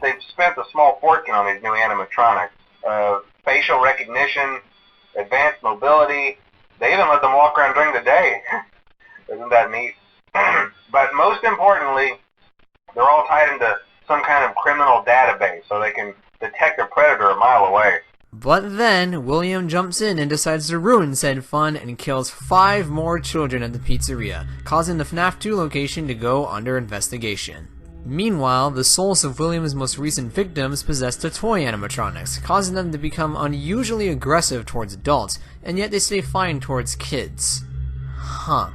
They've spent a small fortune on these new animatronics. Facial recognition, advanced mobility. They even let them walk around during the day. Isn't that neat? But most importantly, they're all tied into some kind of criminal database so they can detect a predator a mile away. But then, William jumps in and decides to ruin said fun and kills 5 more children at the pizzeria, causing the FNAF 2 location to go under investigation. Meanwhile, the souls of William's most recent victims possess the toy animatronics, causing them to become unusually aggressive towards adults, and yet they stay fine towards kids. Huh.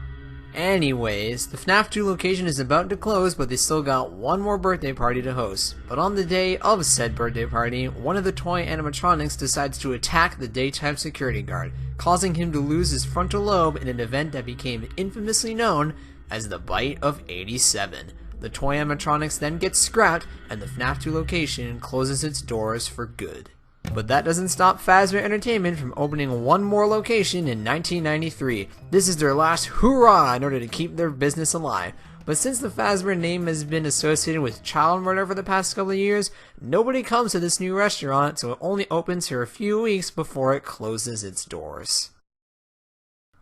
Anyways, the FNAF 2 location is about to close, but they still got one more birthday party to host. But on the day of said birthday party, one of the toy animatronics decides to attack the daytime security guard, causing him to lose his frontal lobe in an event that became infamously known as the Bite of 87. The toy animatronics then get scrapped, and the FNAF 2 location closes its doors for good. But that doesn't stop Fazbear Entertainment from opening one more location in 1993. This is their last hurrah in order to keep their business alive. But since the Fazbear name has been associated with child murder for the past couple of years, nobody comes to this new restaurant, so it only opens for a few weeks before it closes its doors.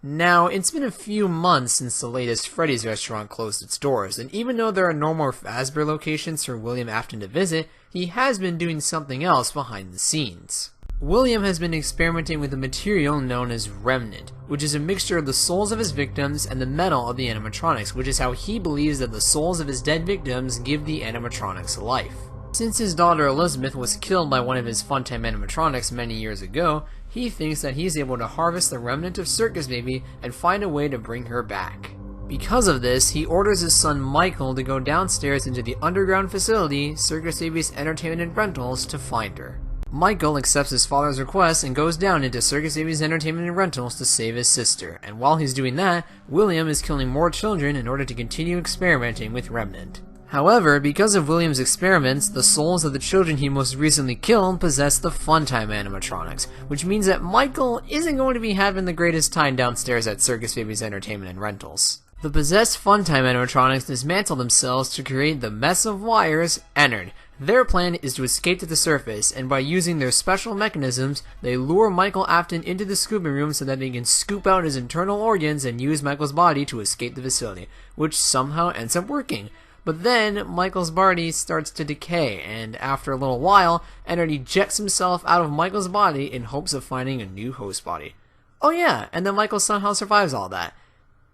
Now, it's been a few months since the latest Freddy's restaurant closed its doors, and even though there are no more Fazbear locations for William Afton to visit, he has been doing something else behind the scenes. William has been experimenting with a material known as Remnant, which is a mixture of the souls of his victims and the metal of the animatronics, which is how he believes that the souls of his dead victims give the animatronics life. Since his daughter Elizabeth was killed by one of his Funtime animatronics many years ago, he thinks that he's able to harvest the remnant of Circus Baby and find a way to bring her back. Because of this, he orders his son Michael to go downstairs into the underground facility, Circus Baby's Entertainment and Rentals, to find her. Michael accepts his father's request and goes down into Circus Baby's Entertainment and Rentals to save his sister, and while he's doing that, William is killing more children in order to continue experimenting with Remnant. However, because of William's experiments, the souls of the children he most recently killed possess the Funtime animatronics, which means that Michael isn't going to be having the greatest time downstairs at Circus Baby's Entertainment and Rentals. The possessed Funtime animatronics dismantle themselves to create the mess of wires entered. Their plan is to escape to the surface, and by using their special mechanisms, they lure Michael Afton into the scooping room so that they can scoop out his internal organs and use Michael's body to escape the facility, which somehow ends up working. But then, Michael's body starts to decay, and after a little while, Ennard ejects himself out of Michael's body in hopes of finding a new host body. Oh yeah, and then Michael somehow survives all that.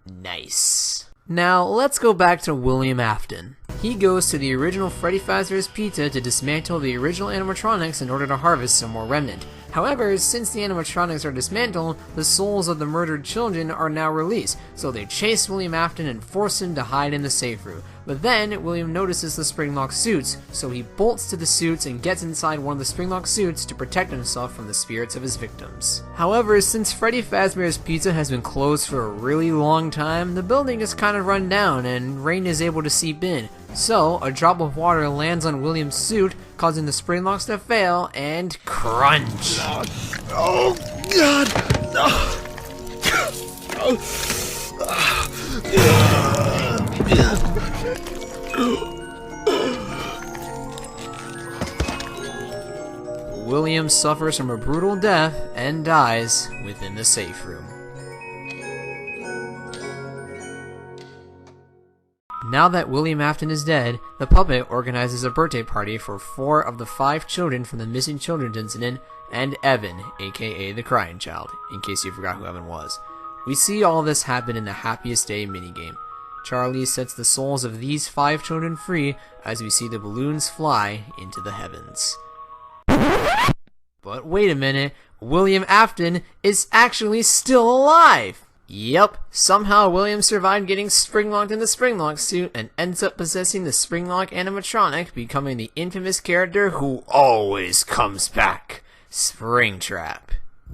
Nice. Now, let's go back to William Afton. He goes to the original Freddy Fazbear's Pizza to dismantle the original animatronics in order to harvest some more remnant. However, since the animatronics are dismantled, the souls of the murdered children are now released, so they chase William Afton and force him to hide in the safe room. But then, William notices the spring-lock suits, so he bolts to the suits and gets inside one of the spring-lock suits to protect himself from the spirits of his victims. However, since Freddy Fazbear's Pizza has been closed for a really long time, the building is kind of run down and rain is able to seep in. So, a drop of water lands on William's suit, causing the spring locks to fail, and crunch! Oh, God! William suffers from a brutal death and dies within the safe room. Now that William Afton is dead, the puppet organizes a birthday party for 4 of the 5 children from the missing children's incident and Evan, aka the crying child, in case you forgot who Evan was. We see all this happen in the Happiest Day minigame. Charlie sets the souls of these 5 children free as we see the balloons fly into the heavens. But wait a minute, William Afton is actually still alive! Yep, somehow William survived getting springlocked in the Springlock suit and ends up possessing the Springlock animatronic, becoming the infamous character who always comes back, Springtrap.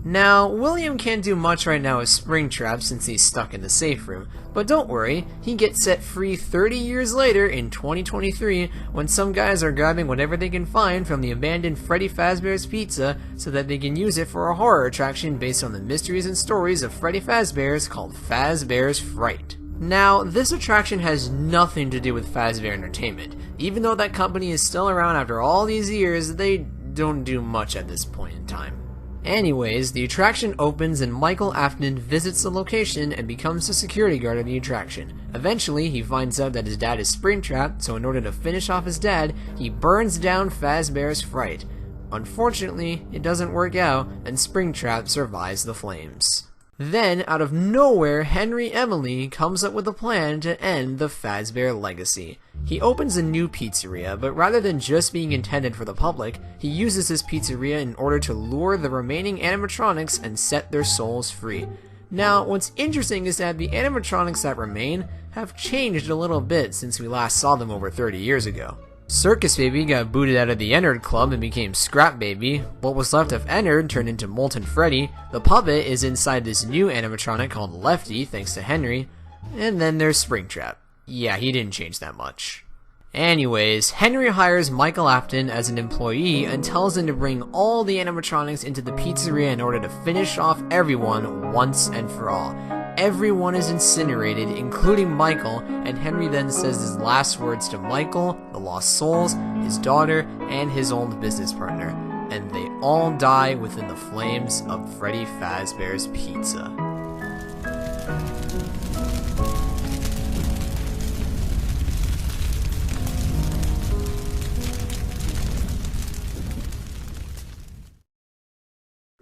Now, William can't do much right now with Springtrap since he's stuck in the safe room, but don't worry, he gets set free 30 years later in 2023 when some guys are grabbing whatever they can find from the abandoned Freddy Fazbear's Pizza so that they can use it for a horror attraction based on the mysteries and stories of Freddy Fazbear's called Fazbear Friends. Now, this attraction has nothing to do with Fazbear Entertainment. Even though that company is still around after all these years, they don't do much at this point in time. Anyways, the attraction opens and Michael Afton visits the location and becomes the security guard of the attraction. Eventually, he finds out that his dad is Springtrap, so in order to finish off his dad, he burns down Fazbear's Fright. Unfortunately, it doesn't work out, and Springtrap survives the flames. Then, out of nowhere, Henry Emily comes up with a plan to end the Fazbear legacy. He opens a new pizzeria, but rather than just being intended for the public, he uses this pizzeria in order to lure the remaining animatronics and set their souls free. Now, what's interesting is that the animatronics that remain have changed a little bit since we last saw them over 30 years ago. Circus Baby got booted out of the Ennard Club and became Scrap Baby. What was left of Ennard turned into Molten Freddy. The puppet is inside this new animatronic called Lefty, thanks to Henry. And then there's Springtrap. Yeah, he didn't change that much. Anyways, Henry hires Michael Afton as an employee and tells him to bring all the animatronics into the pizzeria in order to finish off everyone once and for all. Everyone is incinerated, including Michael, and Henry then says his last words to Michael, the lost souls, his daughter, and his old business partner, and they all die within the flames of Freddy Fazbear's Pizza.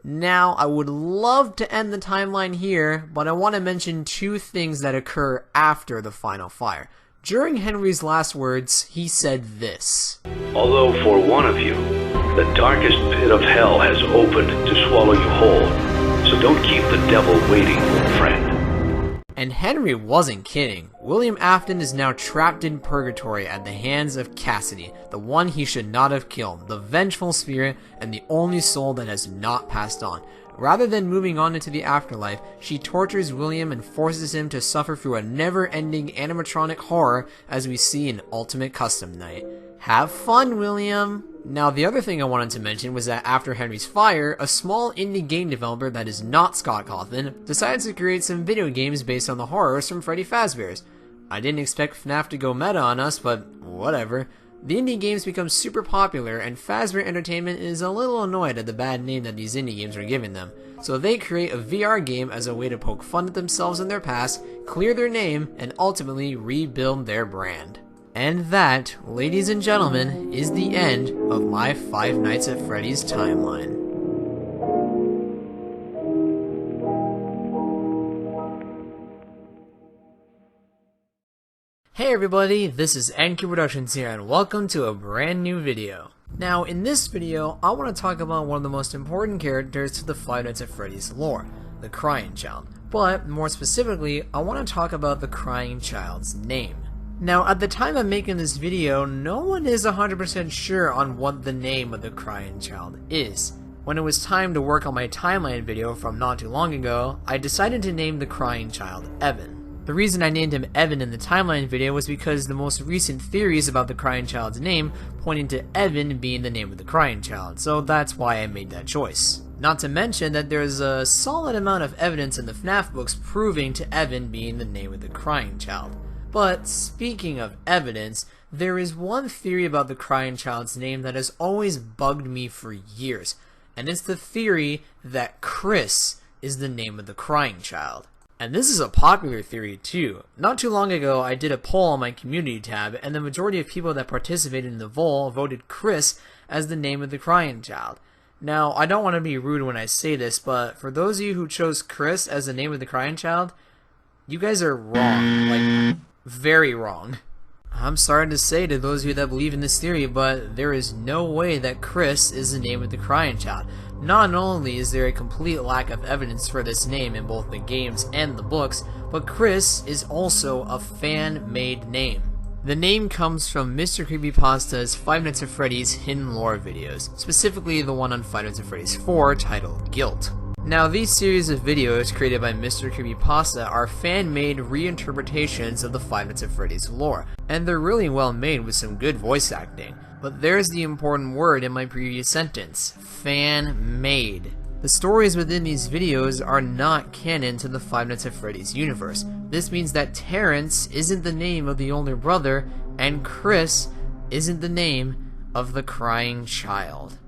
Now, I would love to end the timeline here, but I want to mention two things that occur after the final fire. During Henry's last words, he said this: "Although for one of you, the darkest pit of hell has opened to swallow you whole, so don't keep the devil waiting, friend." And Henry wasn't kidding. William Afton is now trapped in purgatory at the hands of Cassidy, the one he should not have killed, the vengeful spirit, and the only soul that has not passed on. Rather than moving on into the afterlife, she tortures William and forces him to suffer through a never-ending animatronic horror as we see in Ultimate Custom Night. Have fun, William! Now, the other thing I wanted to mention was that after Henry's fire, a small indie game developer that is not Scott Cawthon decides to create some video games based on the horrors from Freddy Fazbear's. I didn't expect FNAF to go meta on us, but whatever. The indie games become super popular, and Fazbear Entertainment is a little annoyed at the bad name that these indie games are giving them, so they create a VR game as a way to poke fun at themselves in their past, clear their name, and ultimately rebuild their brand. And that, ladies and gentlemen, is the end of my Five Nights at Freddy's timeline. Hey everybody, this is NQ Productions here, and welcome to a brand new video. Now, in this video, I want to talk about one of the most important characters to the Five Nights at Freddy's lore, the Crying Child. But, more specifically, I want to talk about the Crying Child's name. Now, at the time of making this video, no one is 100% sure on what the name of the Crying Child is. When it was time to work on my timeline video from not too long ago, I decided to name the Crying Child Evan. The reason I named him Evan in the timeline video was because the most recent theories about the Crying Child's name pointed to Evan being the name of the Crying Child, so that's why I made that choice. Not to mention that there's a solid amount of evidence in the FNAF books proving to Evan being the name of the Crying Child. But speaking of evidence, there is one theory about the Crying Child's name that has always bugged me for years, and it's the theory that Chris is the name of the Crying Child. And this is a popular theory too. Not too long ago, I did a poll on my community tab, and the majority of people that participated in the poll voted Chris as the name of the Crying Child. Now, I don't want to be rude when I say this, but for those of you who chose Chris as the name of the Crying Child, you guys are wrong. Like, very wrong. I'm sorry to say to those of you that believe in this theory, but there is no way that Chris is the name of the crying child. Not only is there a complete lack of evidence for this name in both the games and the books, but Chris is also a fan-made name. The name comes from Mr. Creepypasta's Five Nights at Freddy's hidden lore videos, specifically the one on Five Nights at Freddy's 4 titled Guilt. Now, these series of videos created by Mr. Creepypasta are fan-made reinterpretations of the Five Nights at Freddy's lore, and they're really well made with some good voice acting. But there's the important word in my previous sentence: fan-made. The stories within these videos are not canon to the Five Nights at Freddy's universe. This means that Terrence isn't the name of the older brother, and Chris isn't the name of the crying child.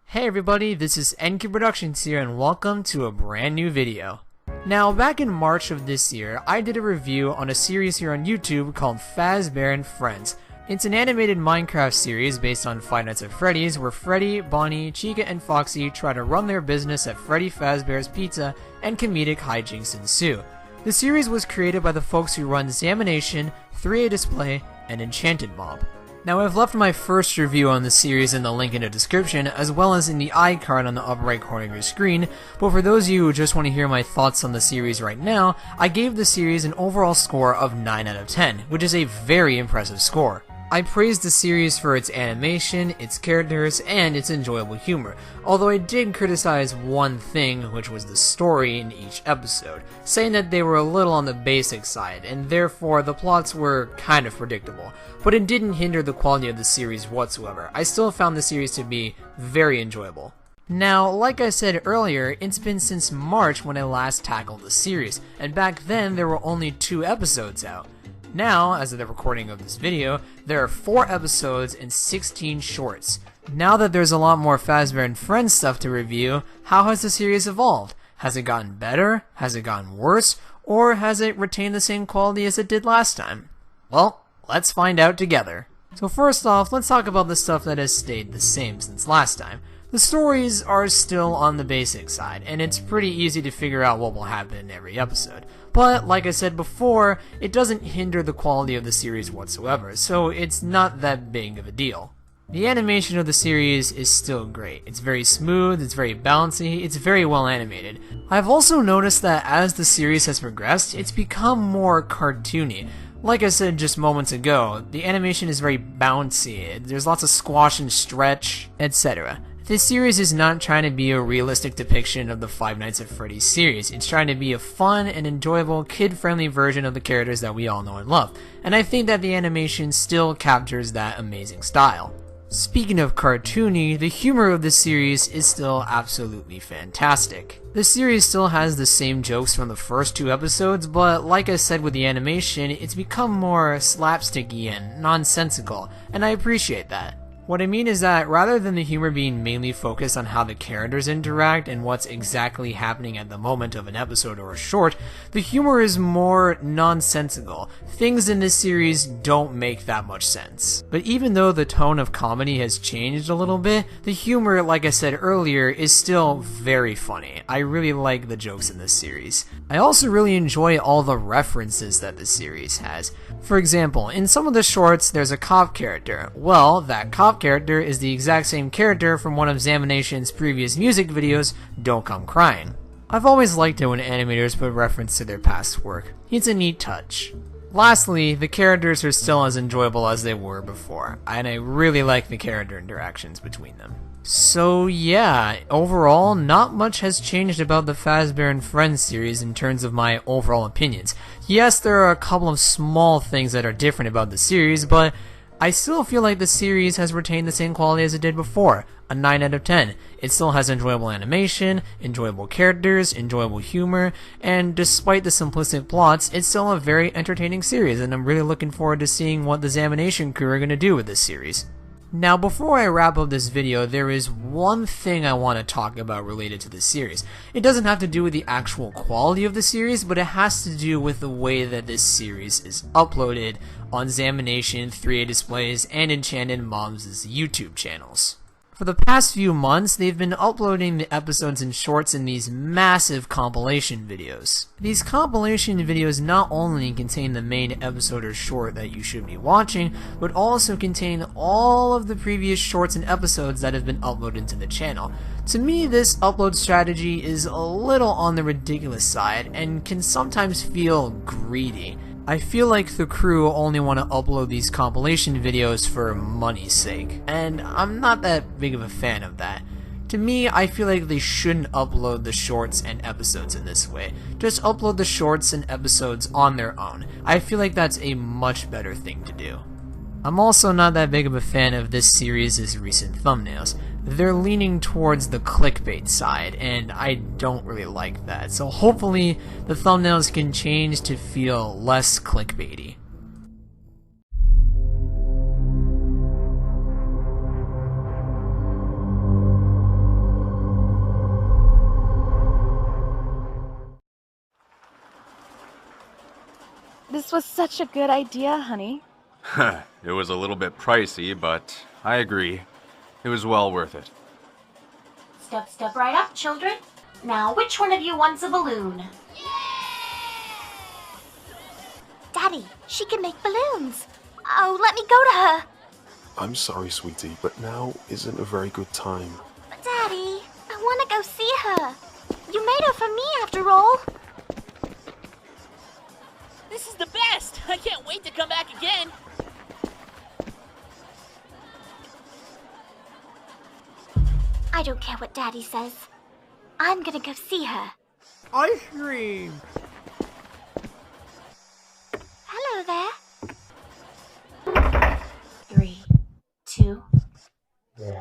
Hey everybody, this is NQ Productions here, and welcome to a brand new video. Now, back in March of this year, I did a review on a series here on YouTube called Fazbear Friends. It's an animated Minecraft series based on Five Nights at Freddy's, where Freddy, Bonnie, Chica, and Foxy try to run their business at Freddy Fazbear's Pizza, and comedic hijinks ensue. The series was created by the folks who run Zamination, 3A Display, and Enchanted Mob. Now, I've left my first review on the series in the link in the description, as well as in the iCard on the upper right corner of your screen, but for those of you who just want to hear my thoughts on the series right now, I gave the series an overall score of 9 out of 10, which is a very impressive score. I praised the series for its animation, its characters, and its enjoyable humor, although I did criticize one thing, which was the story in each episode, saying that they were a little on the basic side, and therefore the plots were kind of predictable, but it didn't hinder the quality of the series whatsoever. I still found the series to be very enjoyable. Now, like I said earlier, it's been since March when I last tackled the series, and back then there were only 2 episodes out. Now, as of the recording of this video, there are 4 episodes and 16 shorts. Now that there's a lot more Fazbear Friends stuff to review, how has the series evolved? Has it gotten better? Has it gotten worse? Or has it retained the same quality as it did last time? Well, let's find out together. So first off, let's talk about the stuff that has stayed the same since last time. The stories are still on the basic side, and it's pretty easy to figure out what will happen in every episode. But, like I said before, it doesn't hinder the quality of the series whatsoever, so it's not that big of a deal. The animation of the series is still great. It's very smooth, it's very bouncy, it's very well animated. I've also noticed that as the series has progressed, it's become more cartoony. Like I said just moments ago, the animation is very bouncy, there's lots of squash and stretch, etc. This series is not trying to be a realistic depiction of the Five Nights at Freddy's series. It's trying to be a fun and enjoyable, kid-friendly version of the characters that we all know and love, and I think that the animation still captures that amazing style. Speaking of cartoony, the humor of this series is still absolutely fantastic. The series still has the same jokes from the first 2 episodes, but like I said with the animation, it's become more slapsticky and nonsensical, and I appreciate that. What I mean is that rather than the humor being mainly focused on how the characters interact and what's exactly happening at the moment of an episode or a short, the humor is more nonsensical. Things in this series don't make that much sense. But even though the tone of comedy has changed a little bit, the humor, like I said earlier, is still very funny. I really like the jokes in this series. I also really enjoy all the references that the series has. For example, in some of the shorts, there's a cop character. Well, that cop character is the exact same character from one of Zamination's previous music videos, Don't Come Crying. I've always liked it when animators put reference to their past work. It's a neat touch. Lastly, the characters are still as enjoyable as they were before, and I really like the character interactions between them. So yeah, overall, not much has changed about the Fazbear Friends series in terms of my overall opinions. Yes, there are a couple of small things that are different about the series, but I still feel like the series has retained the same quality as it did before, a 9 out of 10. It still has enjoyable animation, enjoyable characters, enjoyable humor, and despite the simplistic plots, it's still a very entertaining series, and I'm really looking forward to seeing what the Zamination crew are going to do with this series. Now, before I wrap up this video, there is one thing I want to talk about related to this series. It doesn't have to do with the actual quality of the series, but it has to do with the way that this series is uploaded on Zamination, 3A Displays, and Enchanted Mobs' YouTube channels. For the past few months, they've been uploading the episodes and shorts in these massive compilation videos. These compilation videos not only contain the main episode or short that you should be watching, but also contain all of the previous shorts and episodes that have been uploaded to the channel. To me, this upload strategy is a little on the ridiculous side and can sometimes feel greedy. I feel like the crew only want to upload these compilation videos for money's sake, and I'm not that big of a fan of that. To me, I feel like they shouldn't upload the shorts and episodes in this way. Just upload the shorts and episodes on their own. I feel like that's a much better thing to do. I'm also not that big of a fan of this series' recent thumbnails. They're leaning towards the clickbait side, and I don't really like that, so hopefully the thumbnails can change to feel less clickbaity. This was such a good idea, honey. It was a little bit pricey, but I agree. It was well worth it. Step right up, children. Now, which one of you wants a balloon? Daddy, she can make balloons. Oh, let me go to her. I'm sorry, sweetie, but now isn't a very good time. But Daddy, I want to go see her. You made her for me, after all. This is the best! I can't wait to come back again! I don't care what Daddy says. I'm gonna go see her. Ice cream! Hello there. 3, 2, 1.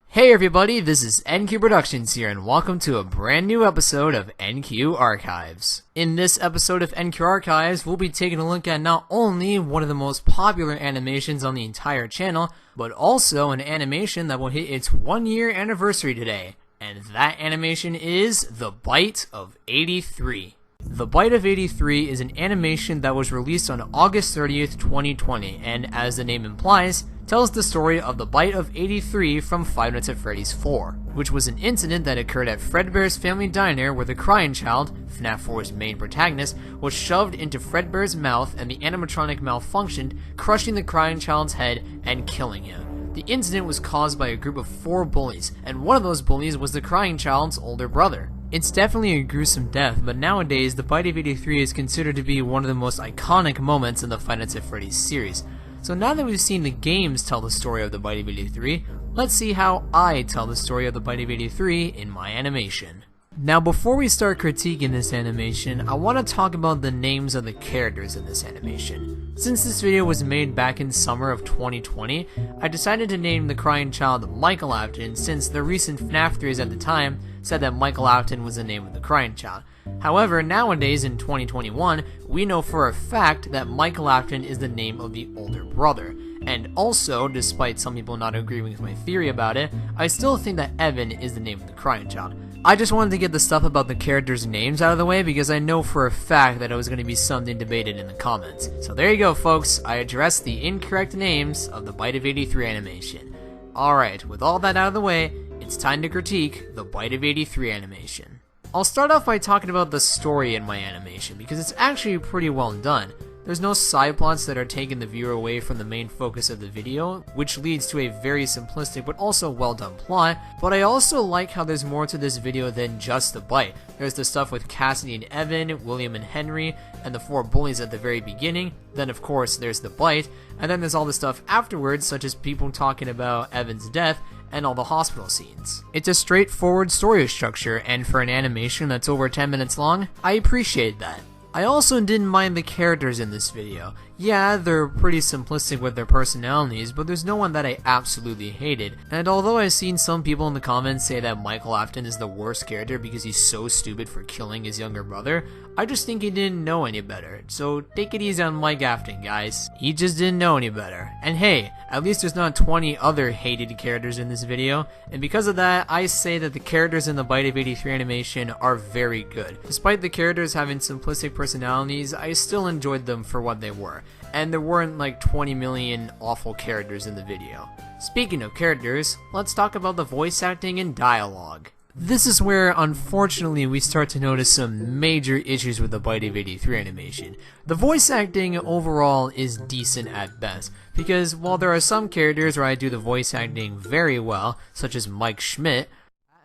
Hey everybody, this is NQ Productions here, and welcome to a brand new episode of NQ Archives. In this episode of NQ Archives, we'll be taking a look at not only one of the most popular animations on the entire channel, but also an animation that will hit its 1-year anniversary today. And that animation is The Bite of 83. The Bite of 83 is an animation that was released on August 30th, 2020, and as the name implies, tells the story of the Bite of 83 from Five Nights at Freddy's 4, which was an incident that occurred at Fredbear's Family Diner where the crying child, FNAF 4's main protagonist, was shoved into Fredbear's mouth and the animatronic malfunctioned, crushing the crying child's head and killing him. The incident was caused by a group of 4 bullies, and one of those bullies was the crying child's older brother. It's definitely a gruesome death, but nowadays the Bite of 83 is considered to be one of the most iconic moments in the Five Nights at Freddy's series. So now that we've seen the games tell the story of the Bite of 83, let's see how I tell the story of the Bite of 83 in my animation. Now before we start critiquing this animation, I want to talk about the names of the characters in this animation. Since this video was made back in summer of 2020, I decided to name the crying child Michael Afton since the recent FNAF theories at the time said that Michael Afton was the name of the crying child. However, nowadays in 2021, we know for a fact that Michael Afton is the name of the older brother. And also, despite some people not agreeing with my theory about it, I still think that Evan is the name of the crying child. I just wanted to get the stuff about the characters' names out of the way because I know for a fact that it was going to be something debated in the comments. So there you go, folks. I addressed the incorrect names of the Bite of 83 animation. Alright, with all that out of the way, it's time to critique the Bite of 83 animation. I'll start off by talking about the story in my animation because it's actually pretty well done. There's no side plots that are taking the viewer away from the main focus of the video, which leads to a very simplistic but also well done plot, but I also like how there's more to this video than just the bite. There's the stuff with Cassidy and Evan, William and Henry, and the 4 bullies at the very beginning, then of course there's the bite, and then there's all the stuff afterwards such as people talking about Evan's death, and all the hospital scenes. It's a straightforward story structure, and for an animation that's over 10 minutes long, I appreciate that. I also didn't mind the characters in this video. Yeah, they're pretty simplistic with their personalities, but there's no one that I absolutely hated. And although I've seen some people in the comments say that Michael Afton is the worst character because he's so stupid for killing his younger brother, I just think he didn't know any better. So take it easy on Mike Afton, guys. He just didn't know any better. And hey, at least there's not 20 other hated characters in this video, and because of that, I say that the characters in the Bite of 83 animation are very good. Despite the characters having simplistic personalities, I still enjoyed them for what they were. and there weren't like 20 million awful characters in the video. Speaking of characters, let's talk about the voice acting and dialogue. This is where, unfortunately, we start to notice some major issues with the Bite of 83 animation. The voice acting overall is decent at best, because while there are some characters where I do the voice acting very well, such as Mike Schmidt,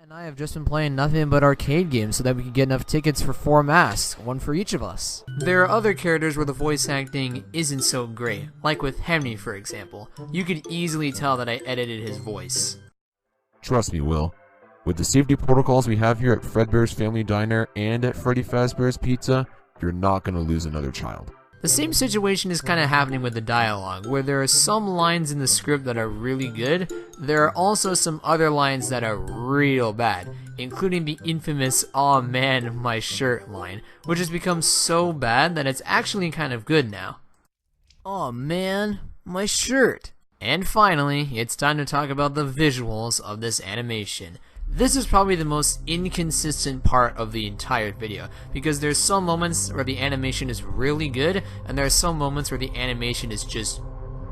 and I have just been playing nothing but arcade games so that we could get enough tickets for 4 masks, one for each of us. There are other characters where the voice acting isn't so great, like with Henry for example. You could easily tell that I edited his voice. Trust me, Will. With the safety protocols we have here at Fredbear's Family Diner and at Freddy Fazbear's Pizza, you're not going to lose another child. The same situation is kind of happening with the dialogue, where there are some lines in the script that are really good. There are also some other lines that are real bad, including the infamous "aw man, my shirt" line, which has become so bad that it's actually kind of good now. Aw man, my shirt. And finally, it's time to talk about the visuals of this animation. This is probably the most inconsistent part of the entire video, because there's some moments where the animation is really good, and there are some moments where the animation is just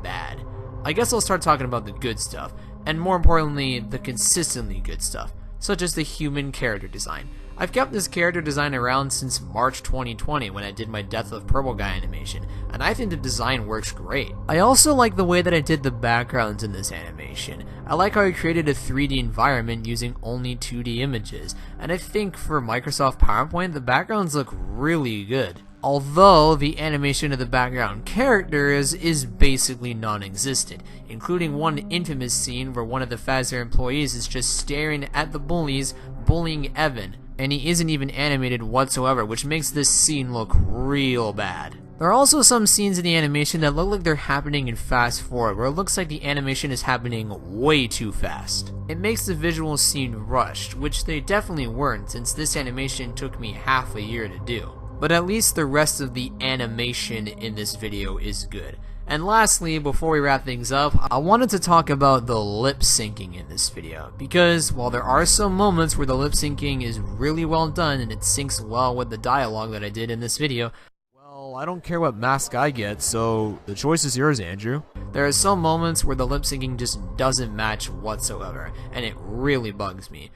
bad. I guess I'll start talking about the good stuff, and more importantly, the consistently good stuff, such as the human character design. I've kept this character design around since March 2020 when I did my Death of Purple Guy animation, and I think the design works great. I also like the way that I did the backgrounds in this animation. I like how I created a 3D environment using only 2D images, and I think for Microsoft PowerPoint the backgrounds look really good. Although the animation of the background characters is basically non-existent, including one infamous scene where one of the Fazbear employees is just staring at the bullies bullying Evan, and he isn't even animated whatsoever, which makes this scene look real bad. There are also some scenes in the animation that look like they're happening in fast forward, where it looks like the animation is happening way too fast. It makes the visuals seem rushed, which they definitely weren't, since this animation took me half a year to do. But at least the rest of the animation in this video is good. And lastly, before we wrap things up, I wanted to talk about the lip syncing in this video, because while there are some moments where the lip syncing is really well done and it syncs well with the dialogue that I did in this video, well, I don't care what mask I get, so the choice is yours, Andrew. There are some moments where the lip syncing just doesn't match whatsoever, and it really bugs me.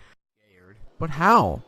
But how?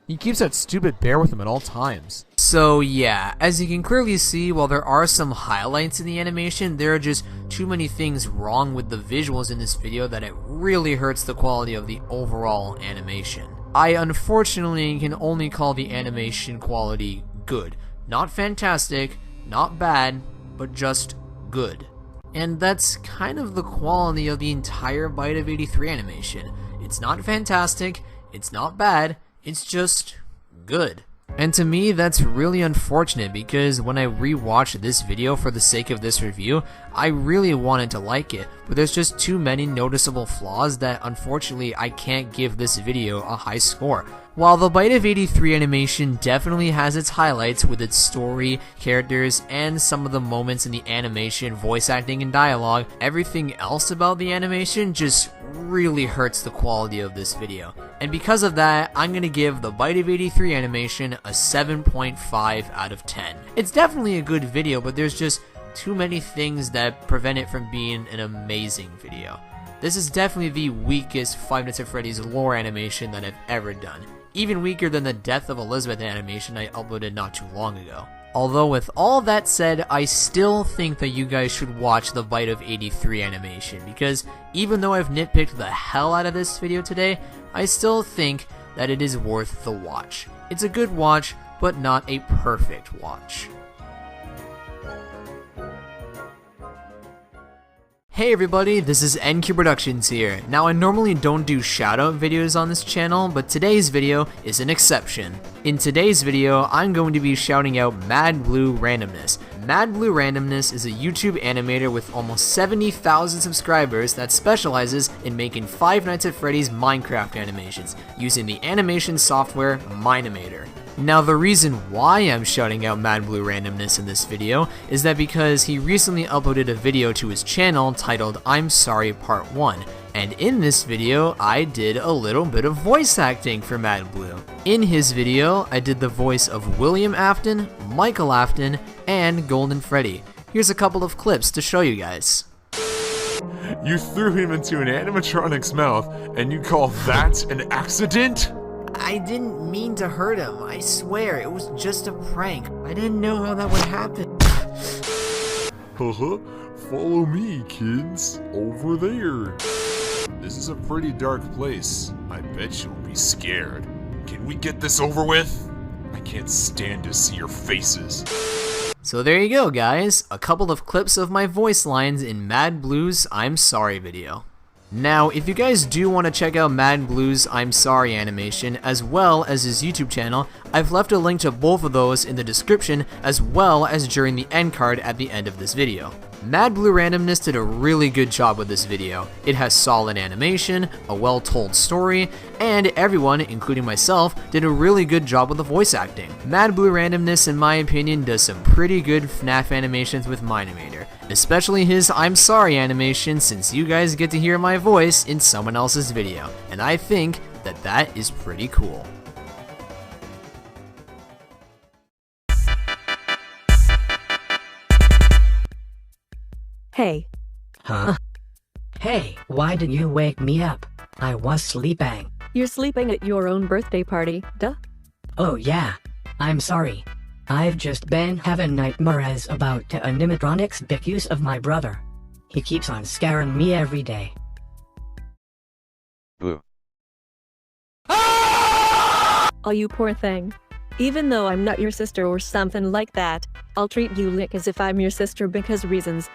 He keeps that stupid bear with him at all times. So yeah, as you can clearly see, while there are some highlights in the animation, there are just too many things wrong with the visuals in this video that it really hurts the quality of the overall animation. I unfortunately can only call the animation quality good. Not fantastic, not bad, but just good. And that's kind of the quality of the entire Bite of 83 animation. It's not fantastic, it's not bad, it's just good. And to me, that's really unfortunate, because when I rewatched this video for the sake of this review, I really wanted to like it, but there's just too many noticeable flaws that unfortunately I can't give this video a high score. While the Bite of 83 animation definitely has its highlights with its story, characters, and some of the moments in the animation, voice acting, and dialogue, everything else about the animation just really hurts the quality of this video. And because of that, I'm gonna give the Bite of 83 animation a 7.5 out of 10. It's definitely a good video, but there's just too many things that prevent it from being an amazing video. This is definitely the weakest Five Nights at Freddy's lore animation that I've ever done. Even weaker than the Death of Elizabeth animation I uploaded not too long ago. Although with all that said, I still think that you guys should watch the Bite of 83 animation, because even though I've nitpicked the hell out of this video today, I still think that it is worth the watch. It's a good watch, but not a perfect watch. Hey everybody, this is NQ Productions here. Now I normally don't do shoutout videos on this channel, but today's video is an exception. In today's video, I'm going to be shouting out Mad Blue Randomness. Mad Blue Randomness is a YouTube animator with almost 70,000 subscribers that specializes in making Five Nights at Freddy's Minecraft animations using the animation software Minimator. Now the reason why I'm shouting out Mad Blue Randomness in this video is that because he recently uploaded a video to his channel titled I'm Sorry Part 1, and in this video I did a little bit of voice acting for Mad Blue. In his video I did the voice of William Afton, Michael Afton, and Golden Freddy. here's a couple of clips to show you guys. You threw him into an animatronic's mouth, and you call that an accident? I didn't mean to hurt him, I swear, it was just a prank. I didn't know how that would happen. Haha, follow me, kids, over there. This is a pretty dark place. I bet you'll be scared. Can we get this over with? I can't stand to see your faces. So there you go, guys. A couple of clips of my voice lines in Mad Blue's I'm Sorry video. Now, if you guys do want to check out Mad Blue's I'm Sorry animation, as well as his YouTube channel, I've left a link to both of those in the description, as well as during the end card at the end of this video. Mad Blue Randomness did a really good job with this video. It has solid animation, a well-told story, and everyone, including myself, did a really good job with the voice acting. Mad Blue Randomness, in my opinion, does some pretty good FNAF animations with Minimator, especially his I'm Sorry animation, since you guys get to hear my voice in someone else's video, and I think that that is pretty cool. Hey. Huh? Hey, why did you wake me up? I was sleeping. You're sleeping at your own birthday party, duh. Oh yeah. I'm sorry. I've just been having nightmares about the animatronics because of my brother. He keeps on scaring me every day. Boo. Oh, you poor thing. Even though I'm not your sister or something like that, I'll treat you like as if I'm your sister because reasons.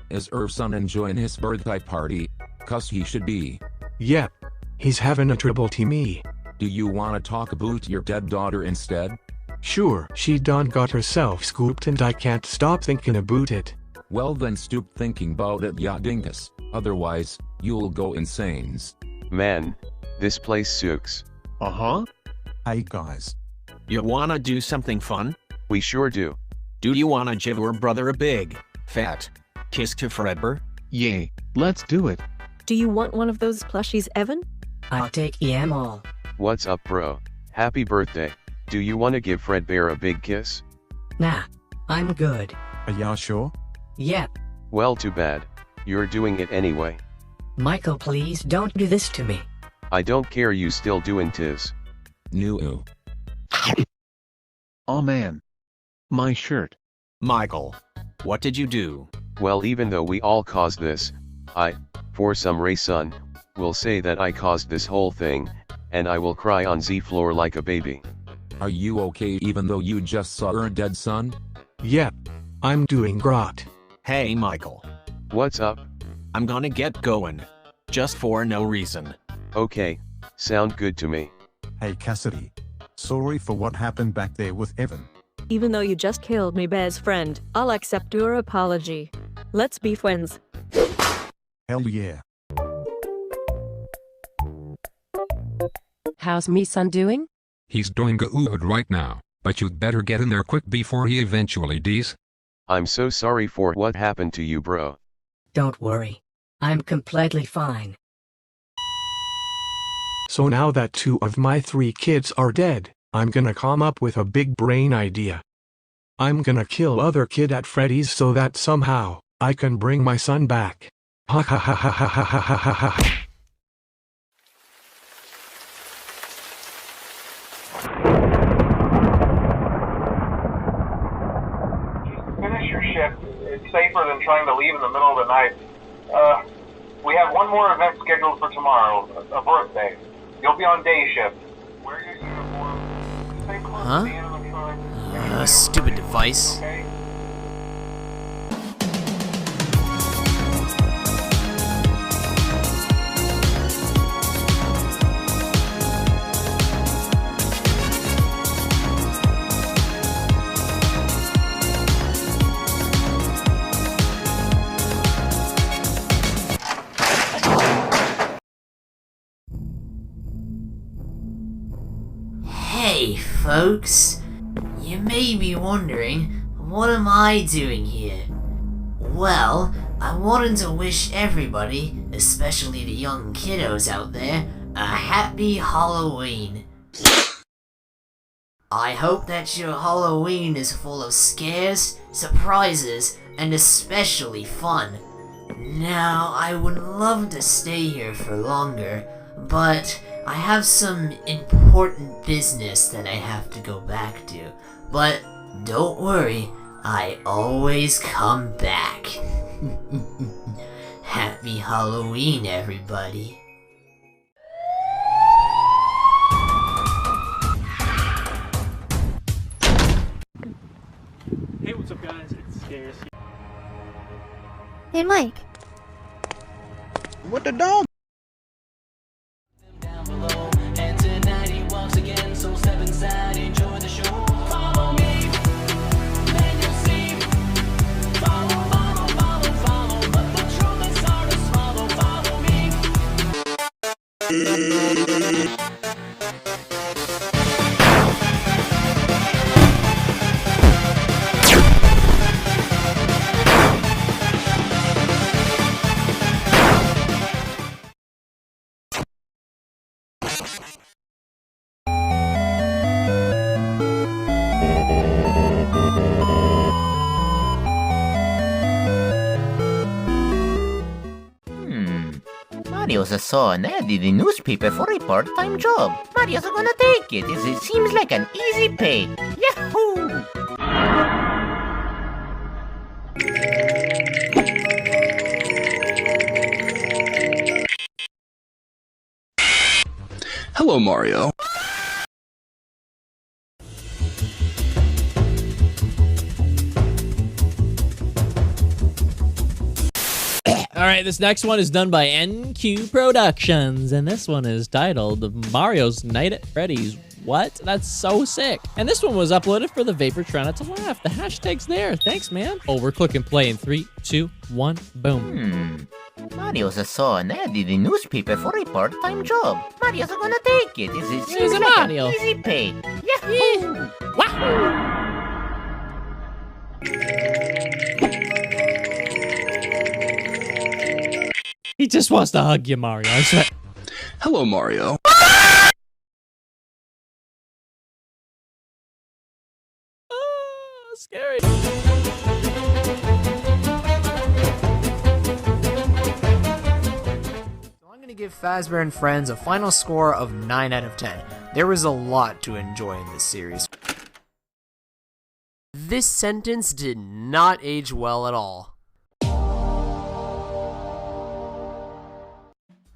Is son enjoying his birthday party? 'Cause he should be. Yep. He's having a trouble to me. Do you wanna talk about your dead daughter instead? Sure, she done got herself scooped and I can't stop thinking about it. Well then stop thinking about it, ya dingus. Otherwise, you'll go insane. Man, this place sucks. Uh-huh. Hey guys. You wanna do something fun? We sure do. Do you wanna give your brother a big, fat kiss to Fredbear? Yay, let's do it. Do you want one of those plushies, Evan? I'll take em all. What's up, bro? Happy birthday. Do you wanna give Fredbear a big kiss? Nah, I'm good. Are y'all sure? Yep. Well, too bad. You're doing it anyway. Michael, please don't do this to me. I don't care, you still doing tis. No. Oh man. My shirt. Michael, what did you do? Well, even though we all caused this, I, for some reason, will say that I caused this whole thing, and I will cry on the floor like a baby. Are you okay even though you just saw her dead son? Yep. I'm doing great. Hey Michael. What's up? I'm gonna get going. Just for no reason. Okay, sound good to me. Hey Cassidy. Sorry for what happened back there with Evan. Even though you just killed my best friend, I'll accept your apology. Let's be friends. Hell yeah. How's me son doing? He's doing good right now, but you'd better get in there quick before he eventually dies. I'm so sorry for what happened to you, bro. Don't worry. I'm completely fine. So now that 2 of my 3 kids are dead, I'm gonna come up with a big brain idea. I'm gonna kill other kid at Freddy's so that somehow, I can bring my son back. Ha ha ha ha ha ha ha ha ha ha. Finish your shift. It's safer than trying to leave in the middle of the night. We have one more event scheduled for tomorrow, a birthday. You'll be on day shift. Wear your uniform. Stay close to the animatronic. Stupid device. Okay? Hey folks, you may be wondering, what am I doing here? Well, I wanted to wish everybody, especially the young kiddos out there, a happy Halloween. I hope that your Halloween is full of scares, surprises, and especially fun. Now, I would love to stay here for longer, but I have some important business that I have to go back to. But don't worry, I always come back. Happy Halloween, everybody. Hey, what's up, guys? It's Scarce. Hey, Mike. What the dog? And tonight he walks again, so step inside, enjoy the show. Follow me, then you'll see. Follow, follow, follow, follow. But the truth is hard to swallow. Follow me. Mario's saw an ad in the newspaper for a part-time job. Mario's gonna take it, as it seems like an easy pay. Yahoo! Hello, Mario. Alright, this next one is done by NQ Productions, and this one is titled Mario's Night at Freddy's. What? That's so sick. And this one was uploaded for the Vapor Try Not to Laugh. The hashtag's there. Thanks, man. Oh, we're clicking play in 3, 2, 1, boom. Mario's saw an ad in the newspaper for a part-time job. Mario's gonna take it, as it seems Here's like Mario. an easy pay. Yahoo! Wahoo! He just wants to hug you, Mario. I swear. Hello, Mario. Scary. I'm going to give Fazbear Friends a final score of 9 out of 10. There was a lot to enjoy in this series. This sentence did not age well at all.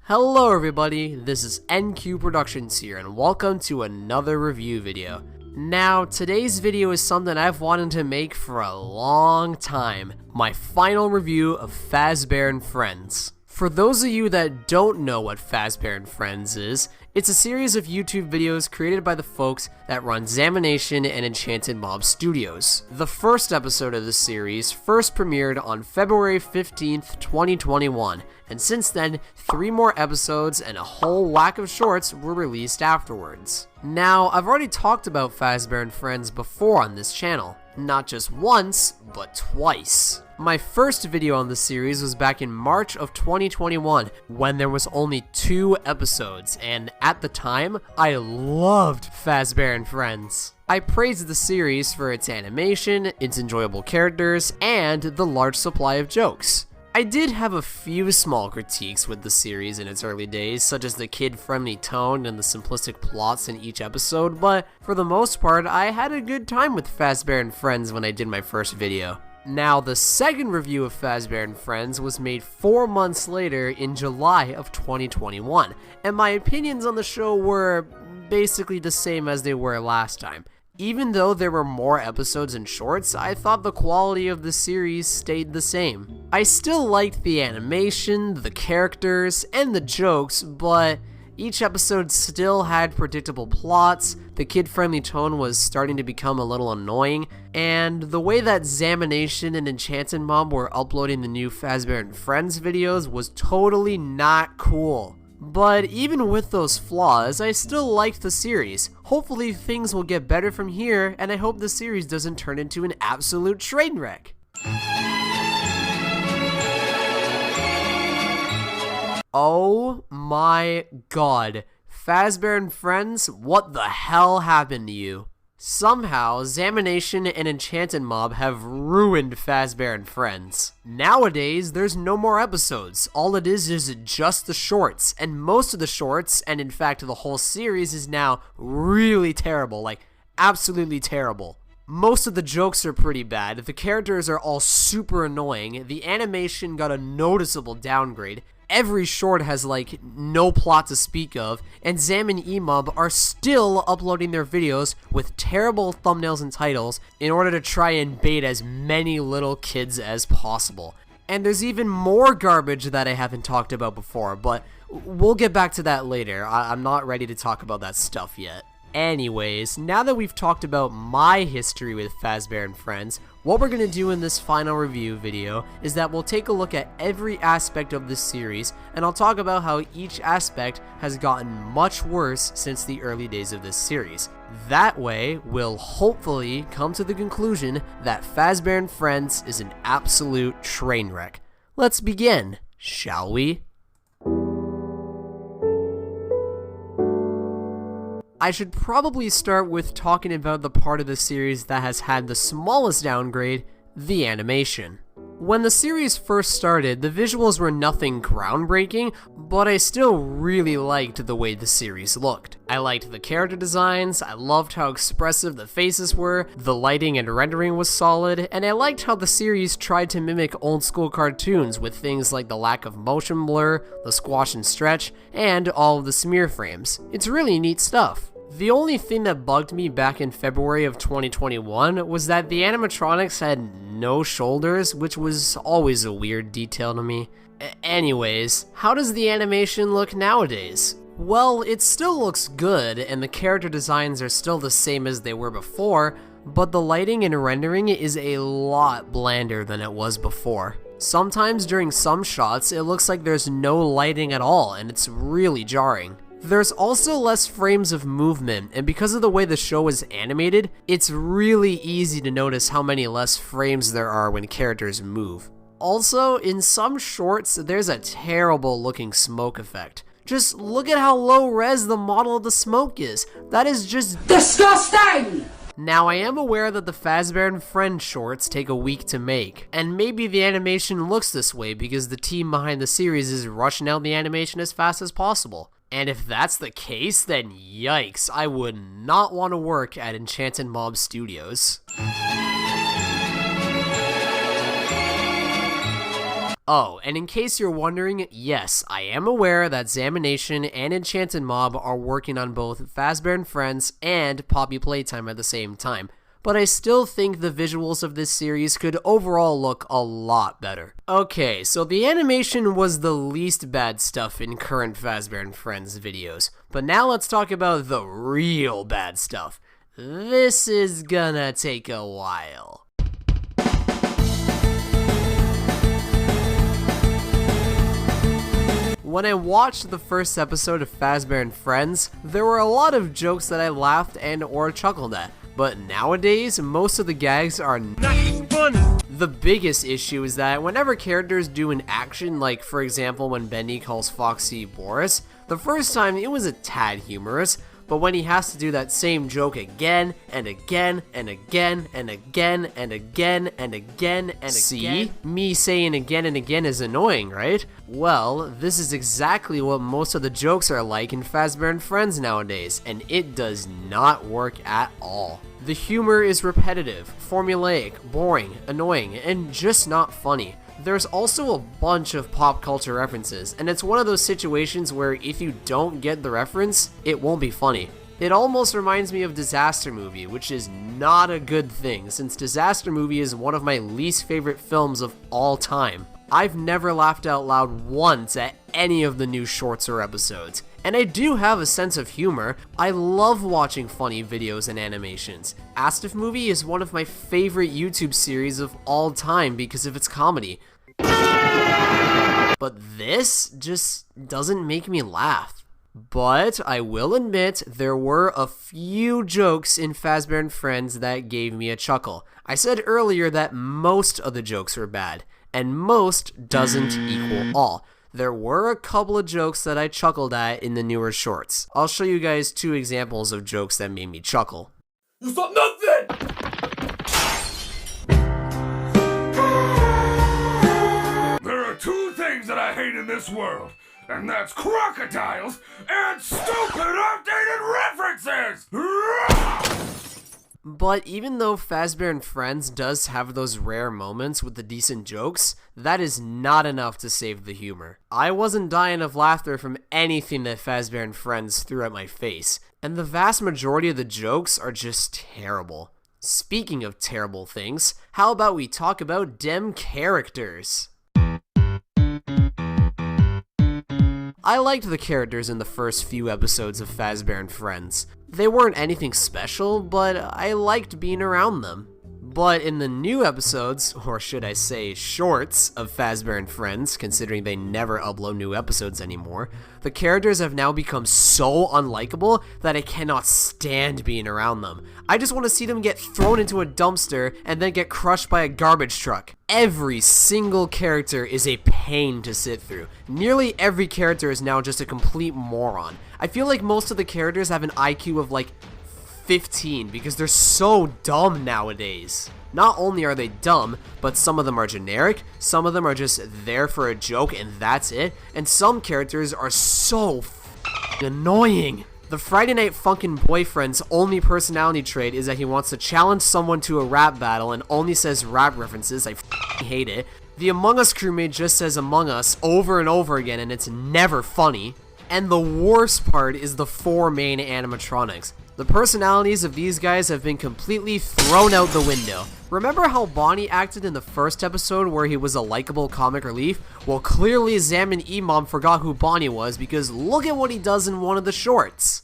Hello everybody, this is NQ Productions here, and welcome to another review video. Now, today's video is something I've wanted to make for a long time. My final review of Fazbear Friends. For those of you that don't know what Fazbear Friends is, it's a series of YouTube videos created by the folks that run Zamination and Enchanted Mob Studios. The first episode of the series first premiered on February 15th, 2021, and since then, 3 more episodes and a whole whack of shorts were released afterwards. Now, I've already talked about Fazbear Friends before on this channel, not just once, but twice. My first video on the series was back in March of 2021, when there was only 2 episodes, and at the time, I loved Fazbear Friends. I praised the series for its animation, its enjoyable characters, and the large supply of jokes. I did have a few small critiques with the series in its early days, such as the kid-friendly tone and the simplistic plots in each episode, but for the most part, I had a good time with Fazbear Friends when I did my first video. Now, the second review of Fazbear Friends was made 4 months later in July of 2021, and my opinions on the show were basically the same as they were last time. Even though there were more episodes and shorts, I thought the quality of the series stayed the same. I still liked the animation, the characters, and the jokes, but each episode still had predictable plots, the kid-friendly tone was starting to become a little annoying, and the way that Zamination and Enchanted Mob were uploading the new Fazbear Friends videos was totally not cool. But even with those flaws, I still liked the series. Hopefully things will get better from here, and I hope the series doesn't turn into an absolute train wreck. Oh my god. Fazbear Friends, what the hell happened to you? Somehow, Zamination and Enchanted Mob have ruined Fazbear Friends. Nowadays, there's no more episodes. All it is just the shorts, and most of the shorts, and in fact the whole series, is now really terrible, like absolutely terrible. Most of the jokes are pretty bad, the characters are all super annoying, the animation got a noticeable downgrade, every short has like no plot to speak of, and Zam and Emob are still uploading their videos with terrible thumbnails and titles in order to try and bait as many little kids as possible. And there's even more garbage that I haven't talked about before, but we'll get back to that later. I'm not ready to talk about that stuff yet. Anyways, now that we've talked about my history with Fazbear Friends, what we're going to do in this final review video is that we'll take a look at every aspect of this series, and I'll talk about how each aspect has gotten much worse since the early days of this series. That way, we'll hopefully come to the conclusion that Fazbear Friends is an absolute train wreck. Let's begin, shall we? I should probably start with talking about the part of the series that has had the smallest downgrade, the animation. When the series first started, the visuals were nothing groundbreaking, but I still really liked the way the series looked. I liked the character designs, I loved how expressive the faces were, the lighting and rendering was solid, and I liked how the series tried to mimic old school cartoons with things like the lack of motion blur, the squash and stretch, and all of the smear frames. It's really neat stuff. The only thing that bugged me back in February of 2021 was that the animatronics had no shoulders, which was always a weird detail to me. Anyways, how does the animation look nowadays? Well, it still looks good, and the character designs are still the same as they were before, but the lighting and rendering is a lot blander than it was before. Sometimes during some shots, it looks like there's no lighting at all, and it's really jarring. There's also less frames of movement, and because of the way the show is animated, it's really easy to notice how many less frames there are when characters move. Also, in some shorts, there's a terrible looking smoke effect. Just look at how low res the model of the smoke is. That is just disgusting! Now, I am aware that the Fazbear Friends shorts take a week to make, and maybe the animation looks this way because the team behind the series is rushing out the animation as fast as possible. And if that's the case, then yikes, I would not want to work at Enchanted Mob Studios. Oh, and in case you're wondering, yes, I am aware that Zamination and Enchanted Mob are working on both Fazbear Friends and Poppy Playtime at the same time, but I still think the visuals of this series could overall look a lot better. Okay, so the animation was the least bad stuff in current Fazbear Friends videos, but now let's talk about the real bad stuff. This is gonna take a while. When I watched the first episode of Fazbear Friends, there were a lot of jokes that I laughed and or chuckled at. But nowadays, most of the gags are not funny. The biggest issue is that whenever characters do an action, like for example when Bendy calls Foxy Boris, the first time it was a tad humorous, but when he has to do that same joke again and again and again and again and again and again and again. See? Me saying again and again is annoying, right? Well, this is exactly what most of the jokes are like in Fazbear Friends nowadays, and it does not work at all. The humor is repetitive, formulaic, boring, annoying, and just not funny. There's also a bunch of pop culture references, and it's one of those situations where if you don't get the reference, it won't be funny. It almost reminds me of Disaster Movie, which is not a good thing, since Disaster Movie is one of my least favorite films of all time. I've never laughed out loud once at any of the new shorts or episodes. And I do have a sense of humor. I love watching funny videos and animations. Astif Movie is one of my favorite YouTube series of all time because of its comedy. But this just doesn't make me laugh. But I will admit there were a few jokes in Fazbear Friends that gave me a chuckle. I said earlier that most of the jokes were bad, and most doesn't equal all. There were a couple of jokes that I chuckled at in the newer shorts. I'll show you guys two examples of jokes that made me chuckle. You saw nothing! There are two things that I hate in this world, and that's crocodiles and stupid updated references! But even though Fazbear Friends does have those rare moments with the decent jokes, that is not enough to save the humor. I wasn't dying of laughter from anything that Fazbear Friends threw at my face, and the vast majority of the jokes are just terrible. Speaking of terrible things, how about we talk about dem characters? I liked the characters in the first few episodes of Fazbear Friends. They weren't anything special, but I liked being around them. But in the new episodes, or should I say shorts, of Fazbear Friends, considering they never upload new episodes anymore, the characters have now become so unlikable that I cannot stand being around them. I just want to see them get thrown into a dumpster and then get crushed by a garbage truck. Every single character is a pain to sit through. Nearly every character is now just a complete moron. I feel like most of the characters have an IQ of like 15 because they're so dumb nowadays. Not only are they dumb, but some of them are generic, some of them are just there for a joke and that's it, and some characters are so annoying. The Friday Night Funkin' Boyfriend's only personality trait is that he wants to challenge someone to a rap battle and only says rap references. I hate it. The Among Us crewmate just says Among Us over and over again and it's never funny. And the worst part is the 4 main animatronics. The personalities of these guys have been completely thrown out the window. Remember how Bonnie acted in the first episode where he was a likable comic relief? Well, clearly Zam and Imam forgot who Bonnie was because look at what he does in one of the shorts.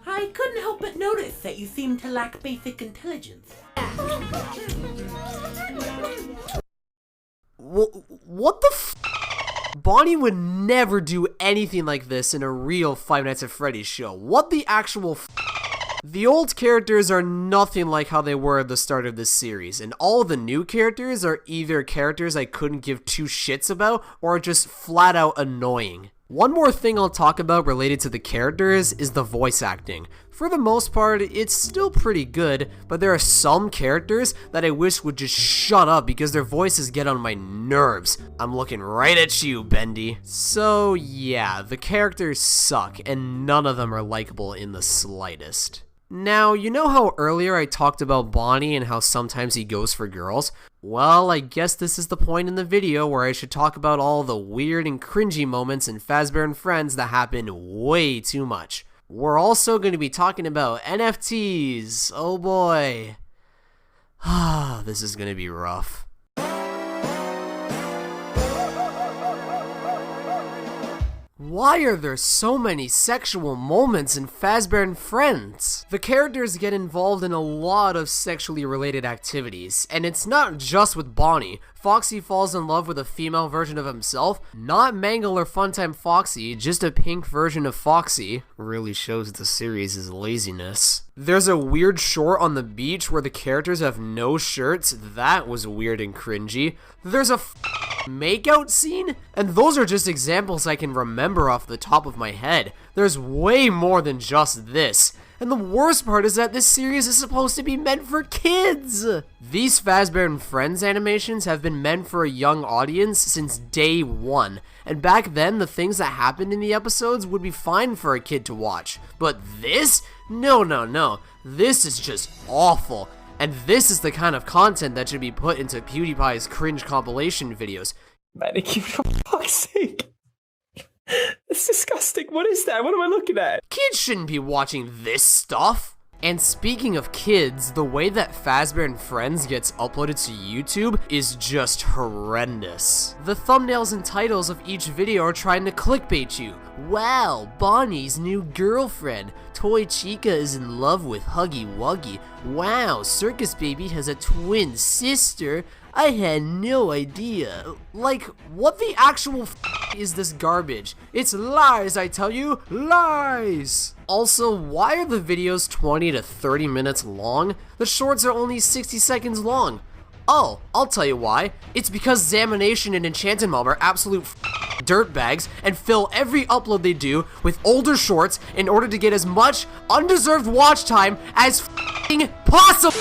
I couldn't help but notice that you seem to lack basic intelligence. What the f? Bonnie would never do anything like this in a real Five Nights at Freddy's show. What the actual f? The old characters are nothing like how they were at the start of this series, and all the new characters are either characters I couldn't give two shits about, or just flat out annoying. One more thing I'll talk about related to the characters is the voice acting. For the most part, it's still pretty good, but there are some characters that I wish would just shut up because their voices get on my nerves. I'm looking right at you, Bendy. So yeah, the characters suck, and none of them are likable in the slightest. Now, you know how earlier I talked about Bonnie and how sometimes he goes for girls? Well, I guess this is the point in the video where I should talk about all the weird and cringy moments in Fazbear Friends that happen way too much. We're also going to be talking about NFTs. Oh boy. This is going to be rough. Why are there so many sexual moments in Fazbear Friends? The characters get involved in a lot of sexually related activities, and it's not just with Bonnie. Foxy falls in love with a female version of himself. Not Mangle or Funtime Foxy, just a pink version of Foxy. Really shows the series' laziness. There's a weird short on the beach where the characters have no shirts. That was weird and cringy. There's a makeout scene, and those are just examples I can remember off the top of my head. There's way more than just this. And the worst part is that this series is supposed to be meant for kids! These Fazbear Friends animations have been meant for a young audience since day one, and back then the things that happened in the episodes would be fine for a kid to watch. But this? No. This is just awful. And this is the kind of content that should be put into PewDiePie's cringe compilation videos. Manicure, for fuck's sake. It's disgusting. What is that? What am I looking at? Kids shouldn't be watching this stuff. And speaking of kids, the way that Fazbear Friends gets uploaded to YouTube is just horrendous. The thumbnails and titles of each video are trying to clickbait you. Wow, Bonnie's new girlfriend. Toy Chica is in love with Huggy Wuggy. Wow, Circus Baby has a twin sister. I had no idea. Like, what the actual f is this garbage? It's lies, I tell you, lies! Also, why are the videos 20 to 30 minutes long? The shorts are only 60 seconds long. Oh, I'll tell you why. It's because Zamination and Enchanted Mom are absolute dirtbags and fill every upload they do with older shorts in order to get as much undeserved watch time as f***ing possible.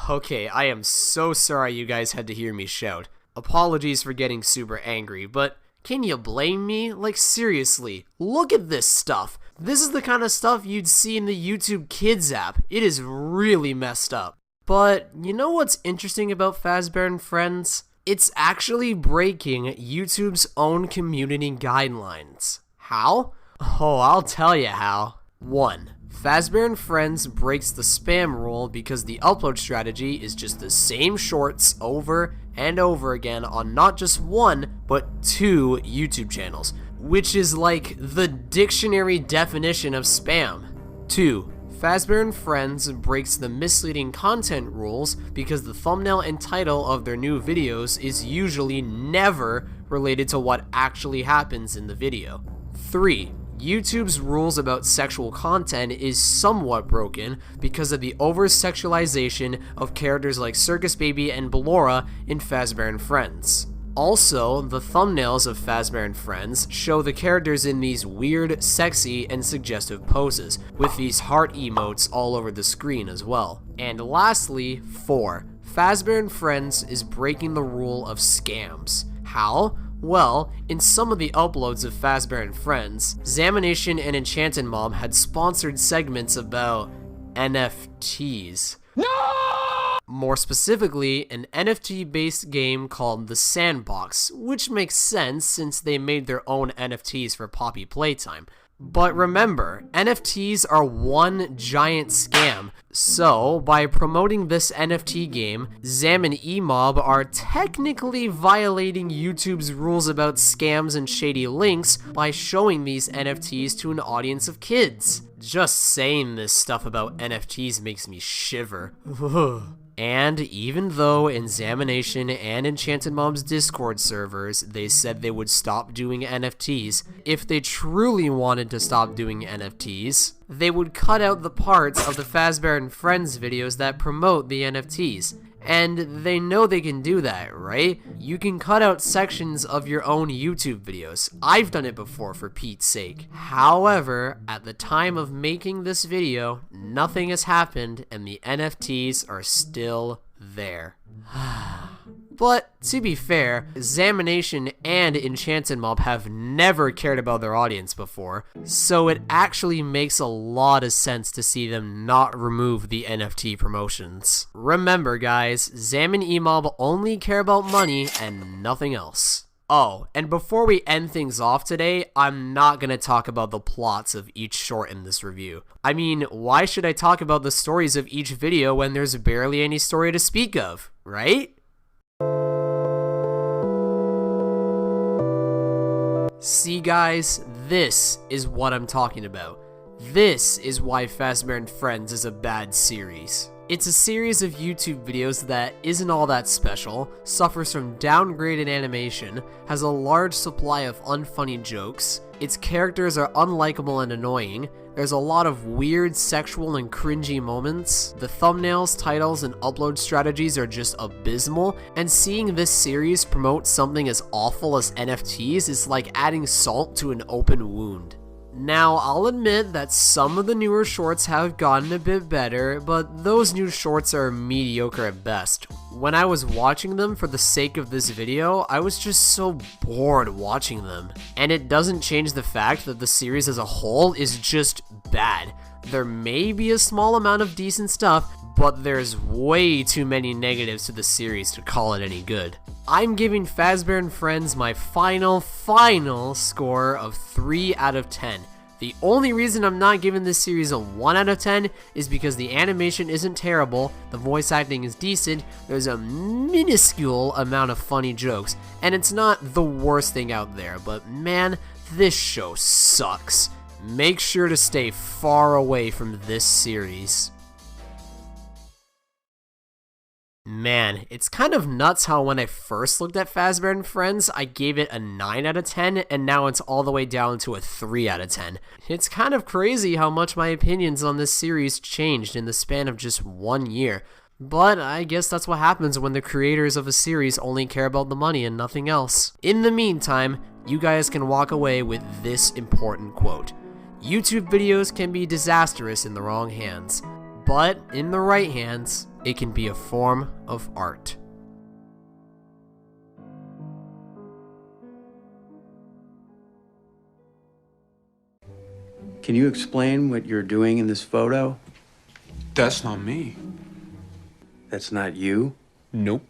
Okay, I am so sorry you guys had to hear me shout. Apologies for getting super angry, but can you blame me? Like, seriously, look at this stuff. This is the kind of stuff you'd see in the YouTube Kids app. It is really messed up. But you know what's interesting about Fazbear Friends? It's actually breaking YouTube's own community guidelines. How? Oh, I'll tell you how. 1. Fazbear Friends breaks the spam rule because the upload strategy is just the same shorts over and over again on not just one, but 2 YouTube channels, which is like the dictionary definition of spam. 2. Fazbear Friends breaks the misleading content rules because the thumbnail and title of their new videos is usually never related to what actually happens in the video. 3. YouTube's rules about sexual content is somewhat broken because of the over-sexualization of characters like Circus Baby and Ballora in Fazbear Friends. Also, the thumbnails of Fazbear Friends show the characters in these weird, sexy, and suggestive poses, with these heart emotes all over the screen as well. And lastly, 4. Fazbear Friends is breaking the rule of scams. How? Well, in some of the uploads of Fazbear Friends, Zamination and Enchanted Mom had sponsored segments about NFTs. No! More specifically, an NFT-based game called The Sandbox, which makes sense since they made their own NFTs for Poppy Playtime. But remember, NFTs are one giant scam, so by promoting this NFT game, Zam and Emob are technically violating YouTube's rules about scams and shady links by showing these NFTs to an audience of kids. Just saying this stuff about NFTs makes me shiver. And even though in Zamination and Enchanted Mom's Discord servers, they said they would stop doing NFTs, if they truly wanted to stop doing NFTs, they would cut out the parts of the Fazbear Friends videos that promote the NFTs. And they know they can do that, right? You can cut out sections of your own YouTube videos. I've done it before, for Pete's sake. However, at the time of making this video, nothing has happened and the NFTs are still there. But, to be fair, Zamination and Enchanted Mob have never cared about their audience before, so it actually makes a lot of sense to see them not remove the NFT promotions. Remember guys, Zam and Emob only care about money and nothing else. Oh, and before we end things off today, I'm not gonna talk about the plots of each short in this review. I mean, why should I talk about the stories of each video when there's barely any story to speak of, right? See guys, this is what I'm talking about. This is why Fazbear Friends is a bad series. It's a series of YouTube videos that isn't all that special, suffers from downgraded animation, has a large supply of unfunny jokes, its characters are unlikable and annoying, there's a lot of weird sexual and cringy moments, the thumbnails, titles, and upload strategies are just abysmal, and seeing this series promote something as awful as NFTs is like adding salt to an open wound. Now, I'll admit that some of the newer shorts have gotten a bit better, but those new shorts are mediocre at best. When I was watching them for the sake of this video, I was just so bored watching them. And it doesn't change the fact that the series as a whole is just bad. There may be a small amount of decent stuff, but there's way too many negatives to the series to call it any good. I'm giving Fazbear Friends my final score of 3 out of 10. The only reason I'm not giving this series a 1 out of 10 is because the animation isn't terrible, the voice acting is decent, there's a minuscule amount of funny jokes, and it's not the worst thing out there, but man, this show sucks. Make sure to stay far away from this series. Man, it's kind of nuts how when I first looked at Fazbear Friends, I gave it a 9 out of 10, and now it's all the way down to a 3 out of 10. It's kind of crazy how much my opinions on this series changed in the span of just 1 year. But I guess that's what happens when the creators of a series only care about the money and nothing else. In the meantime, you guys can walk away with this important quote. YouTube videos can be disastrous in the wrong hands, but in the right hands, it can be a form of art. Can you explain what you're doing in this photo? That's not me. That's not you? Nope.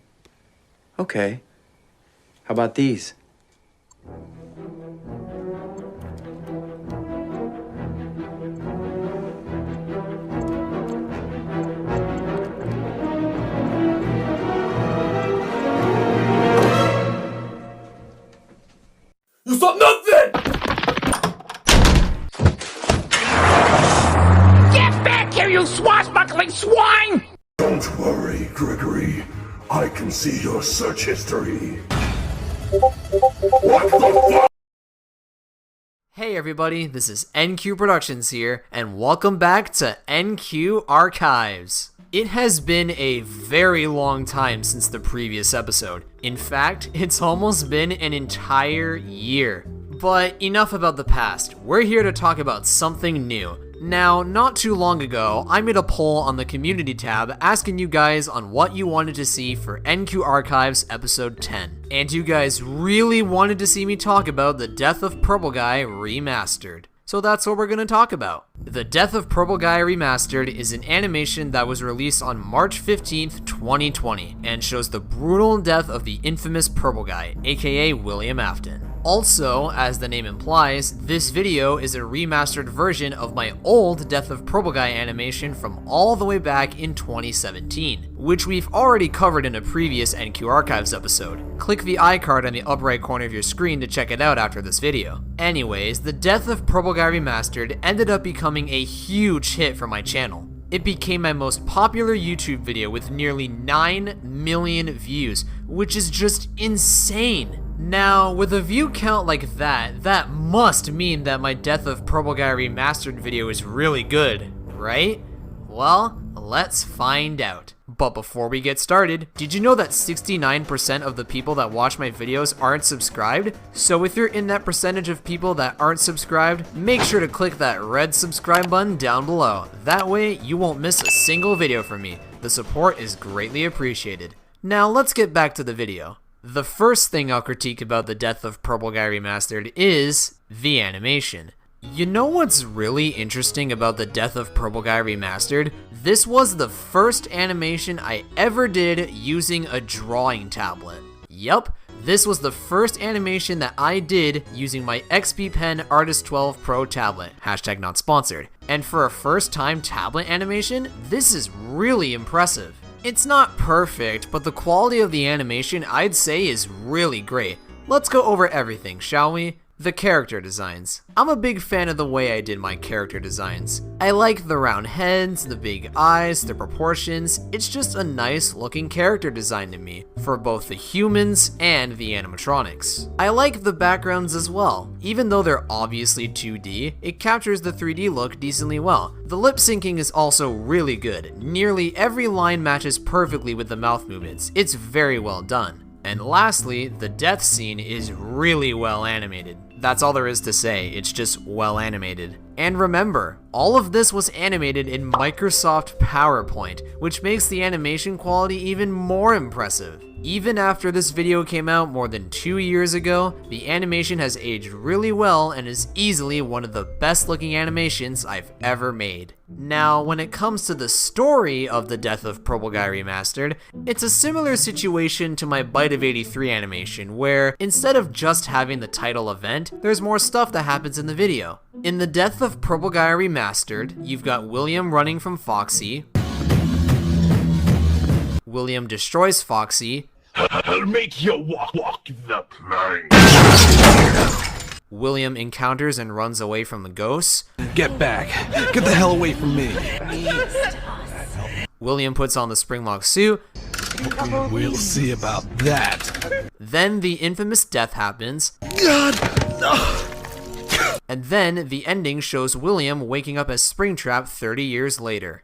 Okay. How about these? You saw nothing! Get back here, you swashbuckling swine! Don't worry, Gregory. I can see your search history. What the fuck? Hey everybody, this is NQ Productions here, and welcome back to NQ Archives. It has been a very long time since the previous episode. In fact, it's almost been an entire year. But enough about the past, we're here to talk about something new. Now, not too long ago, I made a poll on the community tab asking you guys on what you wanted to see for NQ Archives episode 10. And you guys really wanted to see me talk about The Death of Purple Guy Remastered. So that's what we're going to talk about. The Death of Purple Guy Remastered is an animation that was released on March 15th, 2020, and shows the brutal death of the infamous Purple Guy, aka William Afton. Also, as the name implies, this video is a remastered version of my old Death of Purple Guy animation from all the way back in 2017, which we've already covered in a previous NQ Archives episode. Click the iCard on the upper right corner of your screen to check it out after this video. Anyways, the Death of Purple Guy Remastered ended up becoming a huge hit for my channel. It became my most popular YouTube video with nearly 9 million views, which is just insane. Now, with a view count like that, that must mean that my Death of Purple Guy Remastered video is really good, right? Well, let's find out. But before we get started, did you know that 69% of the people that watch my videos aren't subscribed? So if you're in that percentage of people that aren't subscribed, make sure to click that red subscribe button down below. That way, you won't miss a single video from me. The support is greatly appreciated. Now let's get back to the video. The first thing I'll critique about the Death of Purple Guy Remastered is the animation. You know what's really interesting about the Death of Purple Guy Remastered? This was the first animation I ever did using a drawing tablet. Yup, this was the first animation that I did using my XP Pen Artist 12 Pro tablet, hashtag not sponsored. And for a first time tablet animation, this is really impressive. It's not perfect, but the quality of the animation I'd say is really great. Let's go over everything, shall we? The character designs. I'm a big fan of the way I did my character designs. I like the round heads, the big eyes, the proportions. It's just a nice looking character design to me, for both the humans and the animatronics. I like the backgrounds as well. Even though they're obviously 2D, it captures the 3D look decently well. The lip syncing is also really good. Nearly every line matches perfectly with the mouth movements. It's very well done. And lastly, the death scene is really well animated. That's all there is to say, it's just well animated. And remember, all of this was animated in Microsoft PowerPoint, which makes the animation quality even more impressive. Even after this video came out more than 2 years ago, the animation has aged really well and is easily one of the best looking animations I've ever made. Now, when it comes to the story of the Death of Purple Guy Remastered, it's a similar situation to my Bite of 83 animation, where instead of just having the title event, there's more stuff that happens in the video. In the Death of Purple Guy Remastered, you've got William running from Foxy, William destroys Foxy, I'll make you walk the plank. William encounters and runs away from the ghosts. Get back. Get the hell away from me. William puts on the Springlock suit. We'll see about that. Then the infamous death happens. And then the ending shows William waking up as Springtrap 30 years later.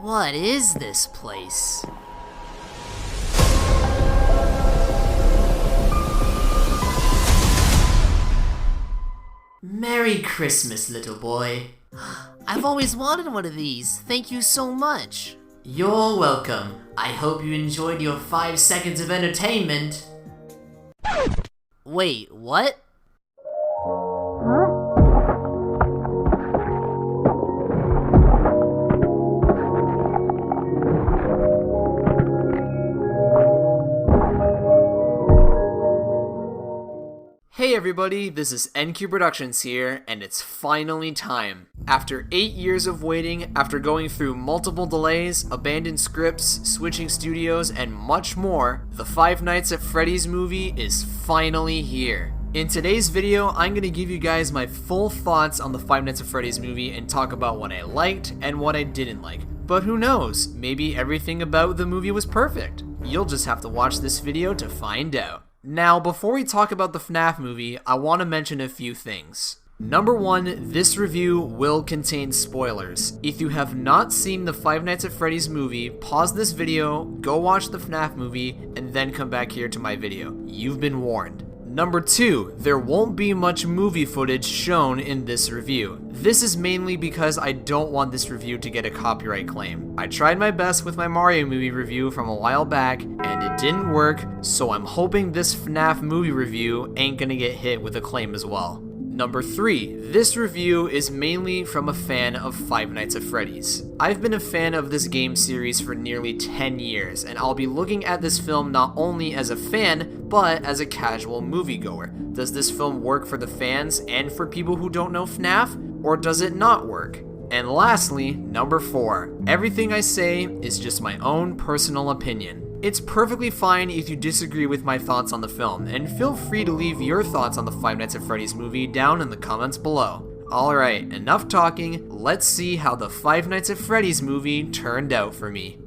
What is this place? Merry Christmas, little boy. I've always wanted one of these. Thank you so much. You're welcome. I hope you enjoyed your 5 seconds of entertainment. Wait, what? Hey everybody, this is NQ Productions here, and it's finally time. After 8 years of waiting, after going through multiple delays, abandoned scripts, switching studios, and much more, the Five Nights at Freddy's movie is finally here. In today's video, I'm going to give you guys my full thoughts on the Five Nights at Freddy's movie and talk about what I liked and what I didn't like. But who knows, maybe everything about the movie was perfect. You'll just have to watch this video to find out. Now, before we talk about the FNAF movie, I want to mention a few things. Number 1, this review will contain spoilers. If you have not seen the Five Nights at Freddy's movie, pause this video, go watch the FNAF movie, and then come back here to my video. You've been warned. Number 2, there won't be much movie footage shown in this review. This is mainly because I don't want this review to get a copyright claim. I tried my best with my Mario movie review from a while back, and it didn't work, so I'm hoping this FNAF movie review ain't gonna get hit with a claim as well. Number 3, this review is mainly from a fan of Five Nights at Freddy's. I've been a fan of this game series for nearly 10 years, and I'll be looking at this film not only as a fan, but as a casual moviegoer. Does this film work for the fans and for people who don't know FNAF, or does it not work? And lastly, number 4, everything I say is just my own personal opinion. It's perfectly fine if you disagree with my thoughts on the film, and feel free to leave your thoughts on the Five Nights at Freddy's movie down in the comments below. Alright, enough talking, let's see how the Five Nights at Freddy's movie turned out for me.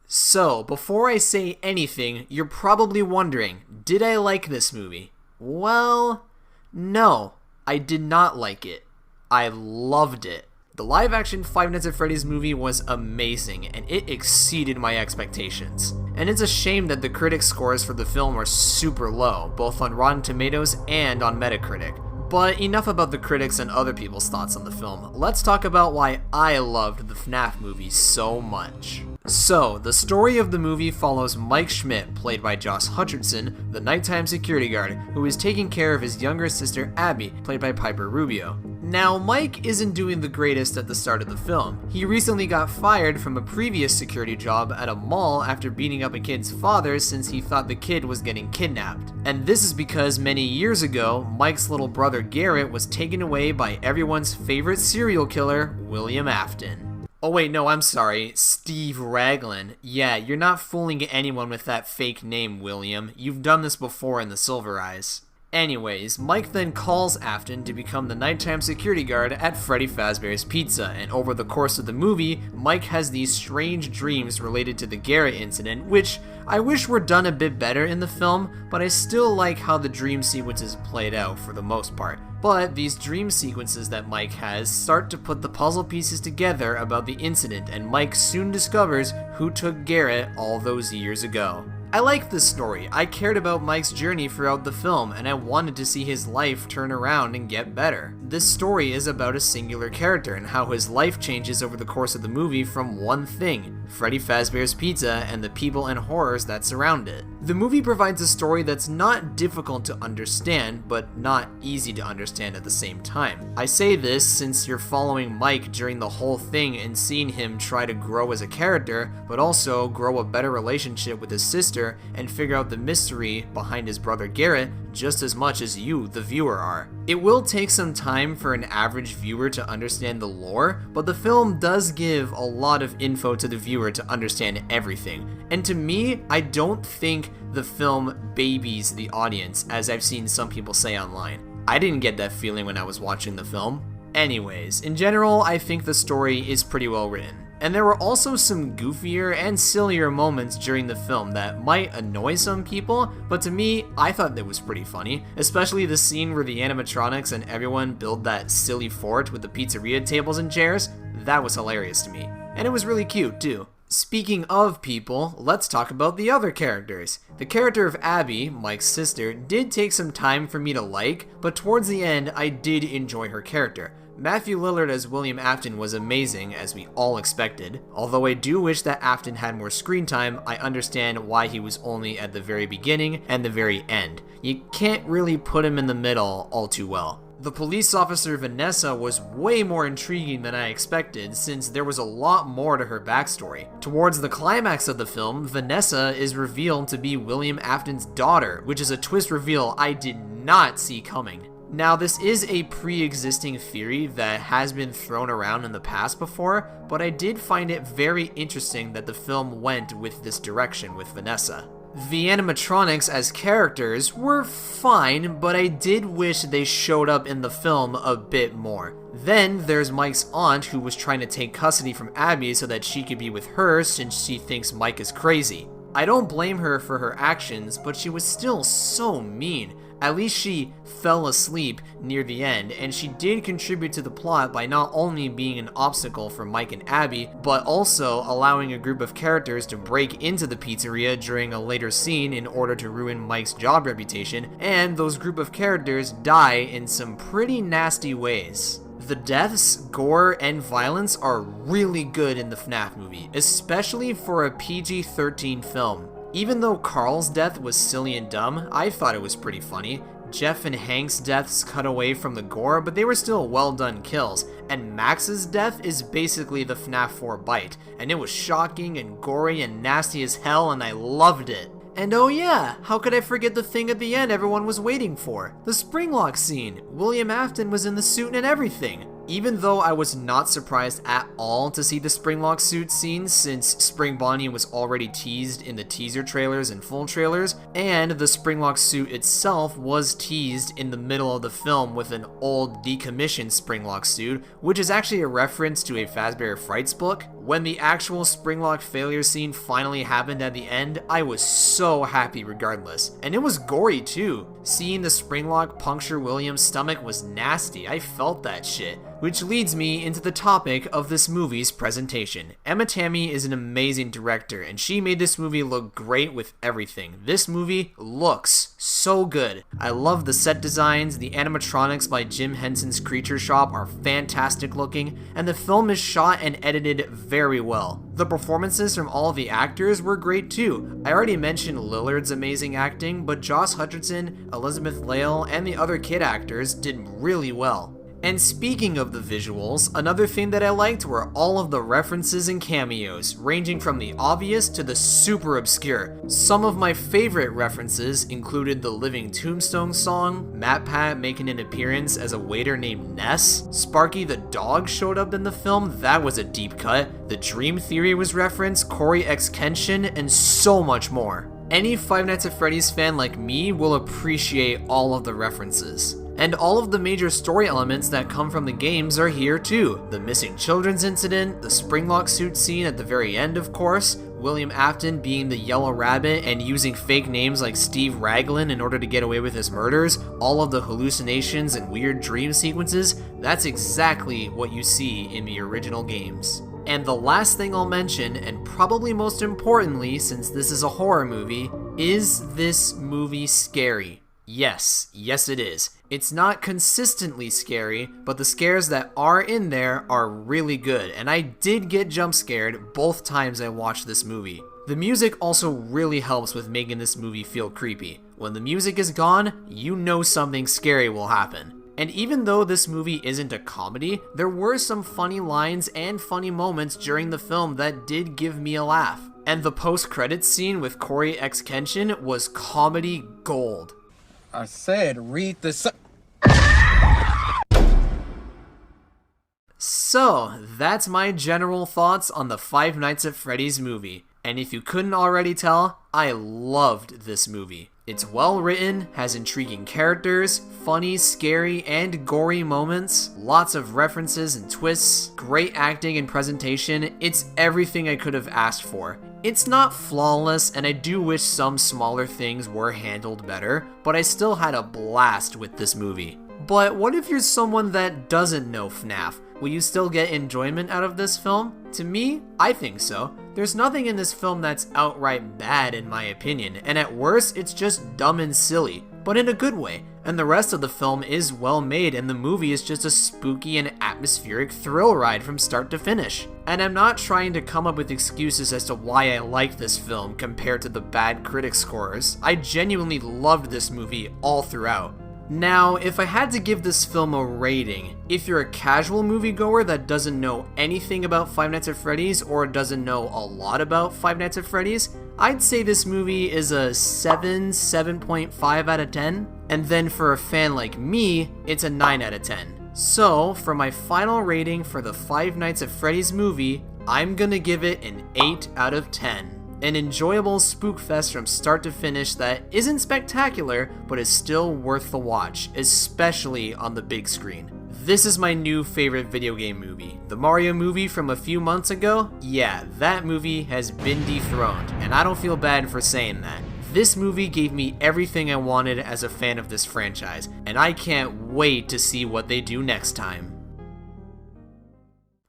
So, before I say anything, you're probably wondering, did I like this movie? Well, no, I did not like it. I loved it. The live-action Five Nights at Freddy's movie was amazing, and it exceeded my expectations. And it's a shame that the critic scores for the film are super low, both on Rotten Tomatoes and on Metacritic. But enough about the critics and other people's thoughts on the film. Let's talk about why I loved the FNAF movie so much. So, the story of the movie follows Mike Schmidt, played by Josh Hutcherson, the nighttime security guard, who is taking care of his younger sister Abby, played by Piper Rubio. Now, Mike isn't doing the greatest at the start of the film. He recently got fired from a previous security job at a mall after beating up a kid's father since he thought the kid was getting kidnapped. And this is because many years ago, Mike's little brother Garrett was taken away by everyone's favorite serial killer, William Afton. Oh wait, no, I'm sorry, Steve Raglan. Yeah, you're not fooling anyone with that fake name, William. You've done this before in the Silver Eyes. Anyways, Mike then calls Afton to become the nighttime security guard at Freddy Fazbear's Pizza, and over the course of the movie, Mike has these strange dreams related to the Garrett incident, which I wish were done a bit better in the film, but I still like how the dream sequences played out for the most part. But these dream sequences that Mike has start to put the puzzle pieces together about the incident, and Mike soon discovers who took Garrett all those years ago. I liked this story. I cared about Mike's journey throughout the film, and I wanted to see his life turn around and get better. This story is about a singular character and how his life changes over the course of the movie from one thing, Freddy Fazbear's Pizza and the people and horrors that surround it. The movie provides a story that's not difficult to understand, but not easy to understand at the same time. I say this since you're following Mike during the whole thing and seeing him try to grow as a character, but also grow a better relationship with his sister and figure out the mystery behind his brother Garrett just as much as you, the viewer, are. It will take some time for an average viewer to understand the lore, but the film does give a lot of info to the viewer to understand everything. And to me, I don't think the film babies the audience, as I've seen some people say online. I didn't get that feeling when I was watching the film. Anyways, in general, I think the story is pretty well written. And there were also some goofier and sillier moments during the film that might annoy some people, but to me, I thought that was pretty funny, especially the scene where the animatronics and everyone build that silly fort with the pizzeria tables and chairs. That was hilarious to me. and it was really cute too. Speaking of people, let's talk about the other characters. The character of Abby, Mike's sister, did take some time for me to like, but towards the end I did enjoy her character. Matthew Lillard as William Afton was amazing, as we all expected. Although I do wish that Afton had more screen time, I understand why he was only at the very beginning and the very end. You can't really put him in the middle all too well. The police officer Vanessa was way more intriguing than I expected, since there was a lot more to her backstory. Towards the climax of the film, Vanessa is revealed to be William Afton's daughter, which is a twist reveal I did not see coming. Now, this is a pre-existing theory that has been thrown around in the past before, but I did find it very interesting that the film went with this direction with Vanessa. The animatronics as characters were fine, but I did wish they showed up in the film a bit more. Then there's Mike's aunt, who was trying to take custody from Abby so that she could be with her since she thinks Mike is crazy. I don't blame her for her actions, but she was still so mean. At least she fell asleep near the end, and she did contribute to the plot by not only being an obstacle for Mike and Abby, but also allowing a group of characters to break into the pizzeria during a later scene in order to ruin Mike's job reputation, and those group of characters die in some pretty nasty ways. The deaths, gore, and violence are really good in the FNAF movie, especially for a PG-13 film. Even though Carl's death was silly and dumb, I thought it was pretty funny. Jeff and Hank's deaths cut away from the gore, but they were still well done kills. And Max's death is basically the FNAF 4 bite, and it was shocking and gory and nasty as hell, and I loved it. And oh yeah, how could I forget the thing at the end everyone was waiting for? The Springlock scene. William Afton was in the suit and everything. Even though I was not surprised at all to see the Springlock suit scene, since Spring Bonnie was already teased in the teaser trailers and full trailers, and the Springlock suit itself was teased in the middle of the film with an old decommissioned Springlock suit, which is actually a reference to a Fazbear Friends book. When the actual Springlock failure scene finally happened at the end, I was so happy regardless. And it was gory too. Seeing the Springlock puncture William's stomach was nasty, I felt that shit. Which leads me into the topic of this movie's presentation. Emma Tammy is an amazing director, and she made this movie look great with everything. This movie looks so good. I love the set designs, the animatronics by Jim Henson's Creature Shop are fantastic looking, and the film is shot and edited very well. The performances from all of the actors were great too. I already mentioned Lillard's amazing acting, but Josh Hutcherson, Elizabeth Lail, and the other kid actors did really well. And speaking of the visuals, another thing that I liked were all of the references and cameos, ranging from the obvious to the super obscure. Some of my favorite references included the Living Tombstone song, MatPat making an appearance as a waiter named Ness, Sparky the dog showed up in the film, that was a deep cut, the Dream Theory was referenced, Corey X Kenshin, and so much more. Any Five Nights at Freddy's fan like me will appreciate all of the references. And all of the major story elements that come from the games are here too. The missing children's incident, the Springlock suit scene at the very end of course, William Afton being the Yellow Rabbit and using fake names like Steve Raglan in order to get away with his murders, all of the hallucinations and weird dream sequences, that's exactly what you see in the original games. And the last thing I'll mention, and probably most importantly since this is a horror movie, is this movie scary? Yes it is. It's not consistently scary, but the scares that are in there are really good, and I did get jump scared both times I watched this movie. The music also really helps with making this movie feel creepy. When the music is gone, you know something scary will happen. And even though this movie isn't a comedy, there were some funny lines and funny moments during the film that did give me a laugh. And the post-credits scene with Corey X Kenshin was comedy gold. I said read the So, that's my general thoughts on the Five Nights at Freddy's movie. And if you couldn't already tell, I loved this movie. It's well written, has intriguing characters, funny, scary, and gory moments, lots of references and twists, great acting and presentation. It's everything I could have asked for. It's not flawless, and I do wish some smaller things were handled better, but I still had a blast with this movie. But what if you're someone that doesn't know FNAF? Will you still get enjoyment out of this film? To me, I think so. There's nothing in this film that's outright bad in my opinion, and at worst, it's just dumb and silly, but in a good way. And the rest of the film is well made, and the movie is just a spooky and atmospheric thrill ride from start to finish. And I'm not trying to come up with excuses as to why I like this film compared to the bad critic scores. I genuinely loved this movie all throughout. Now, if I had to give this film a rating, if you're a casual moviegoer that doesn't know anything about Five Nights at Freddy's or doesn't know a lot about Five Nights at Freddy's, I'd say this movie is a 7.5 out of 10. And then for a fan like me, it's a 9 out of 10. So, for my final rating for the Five Nights at Freddy's movie, I'm gonna give it an 8 out of 10. An enjoyable spook fest from start to finish that isn't spectacular, but is still worth the watch, especially on the big screen. This is my new favorite video game movie. The Mario movie from a few months ago? Yeah, that movie has been dethroned, and I don't feel bad for saying that. This movie gave me everything I wanted as a fan of this franchise, and I can't wait to see what they do next time.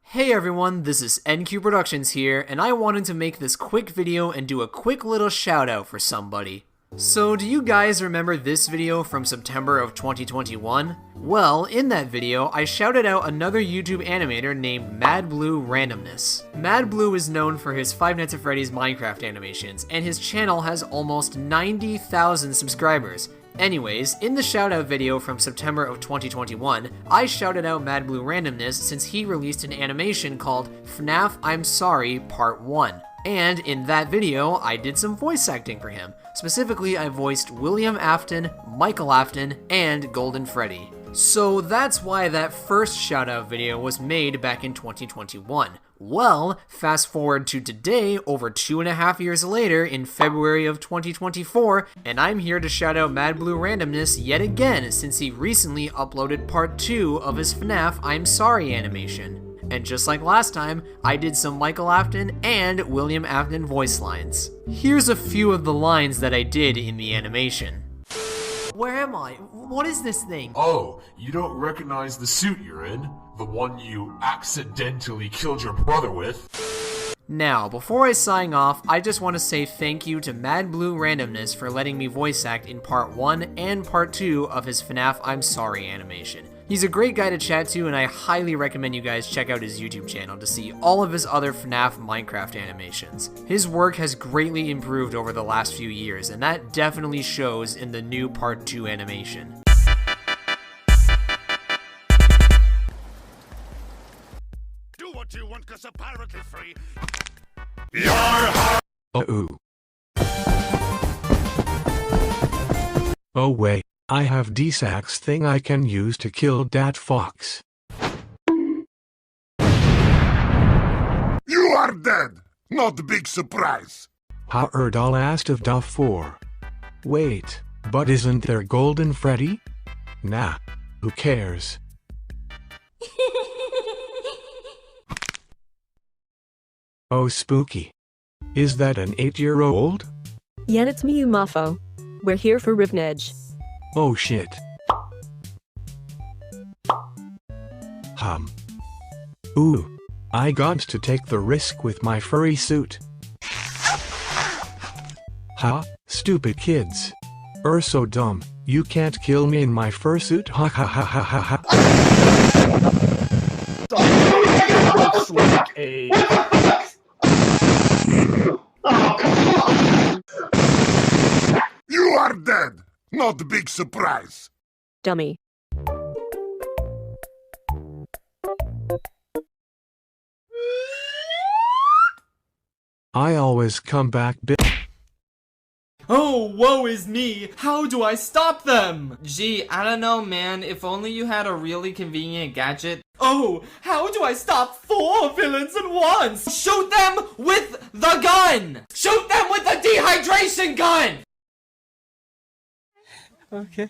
Hey everyone, this is NQ Productions here, and I wanted to make this quick video and do a quick little shout out for somebody. So do you guys remember this video from September of 2021? Well, in that video, I shouted out another YouTube animator named MadBlue Randomness. MadBlue is known for his Five Nights at Freddy's Minecraft animations, and his channel has almost 90,000 subscribers. Anyways, in the shoutout video from September of 2021, I shouted out MadBlue Randomness since he released an animation called FNAF I'm Sorry Part 1. And in that video, I did some voice acting for him. Specifically, I voiced William Afton, Michael Afton, and Golden Freddy. So that's why that first shoutout video was made back in 2021. Well, fast forward to today, over 2.5 years later, in February of 2024, and I'm here to shout out MadBlue Randomness yet again since he recently uploaded part 2 of his FNAF I'm Sorry animation. And just like last time, I did some Michael Afton and William Afton voice lines. Here's a few of the lines that I did in the animation. Where am I? What is this thing? Oh, you don't recognize the suit you're in? The one you accidentally killed your brother with? Now, before I sign off, I just want to say thank you to MadBlue Randomness for letting me voice act in part 1 and part 2 of his FNAF I'm Sorry animation. He's a great guy to chat to, and I highly recommend you guys check out his YouTube channel to see all of his other FNAF Minecraft animations. His work has greatly improved over the last few years, and that definitely shows in the new part 2 animation. Do what you want, 'cause a pirate is free. Ooh. Oh wait, I have D-Sax thing I can use to kill that fox. You are dead! Not a big surprise! How the last of the 4. Wait, but isn't there Golden Freddy? Nah, who cares? Oh spooky. Is that an 8-year-old? Yeah, it's me, Mafo. We're here for Rivnedge. Oh shit. Ooh. I got to take the risk with my furry suit. Ha, stupid kids. So dumb, you can't kill me in my fursuit, ha ha ha ha ha ha. Looks like a... You are dead! Not a big surprise! Dummy. I always come back Oh, woe is me! How do I stop them? Gee, I don't know, man. If only you had a really convenient gadget. Oh, how do I stop 4 villains at once? Shoot them with the gun! Shoot them with the dehydration gun! Okay.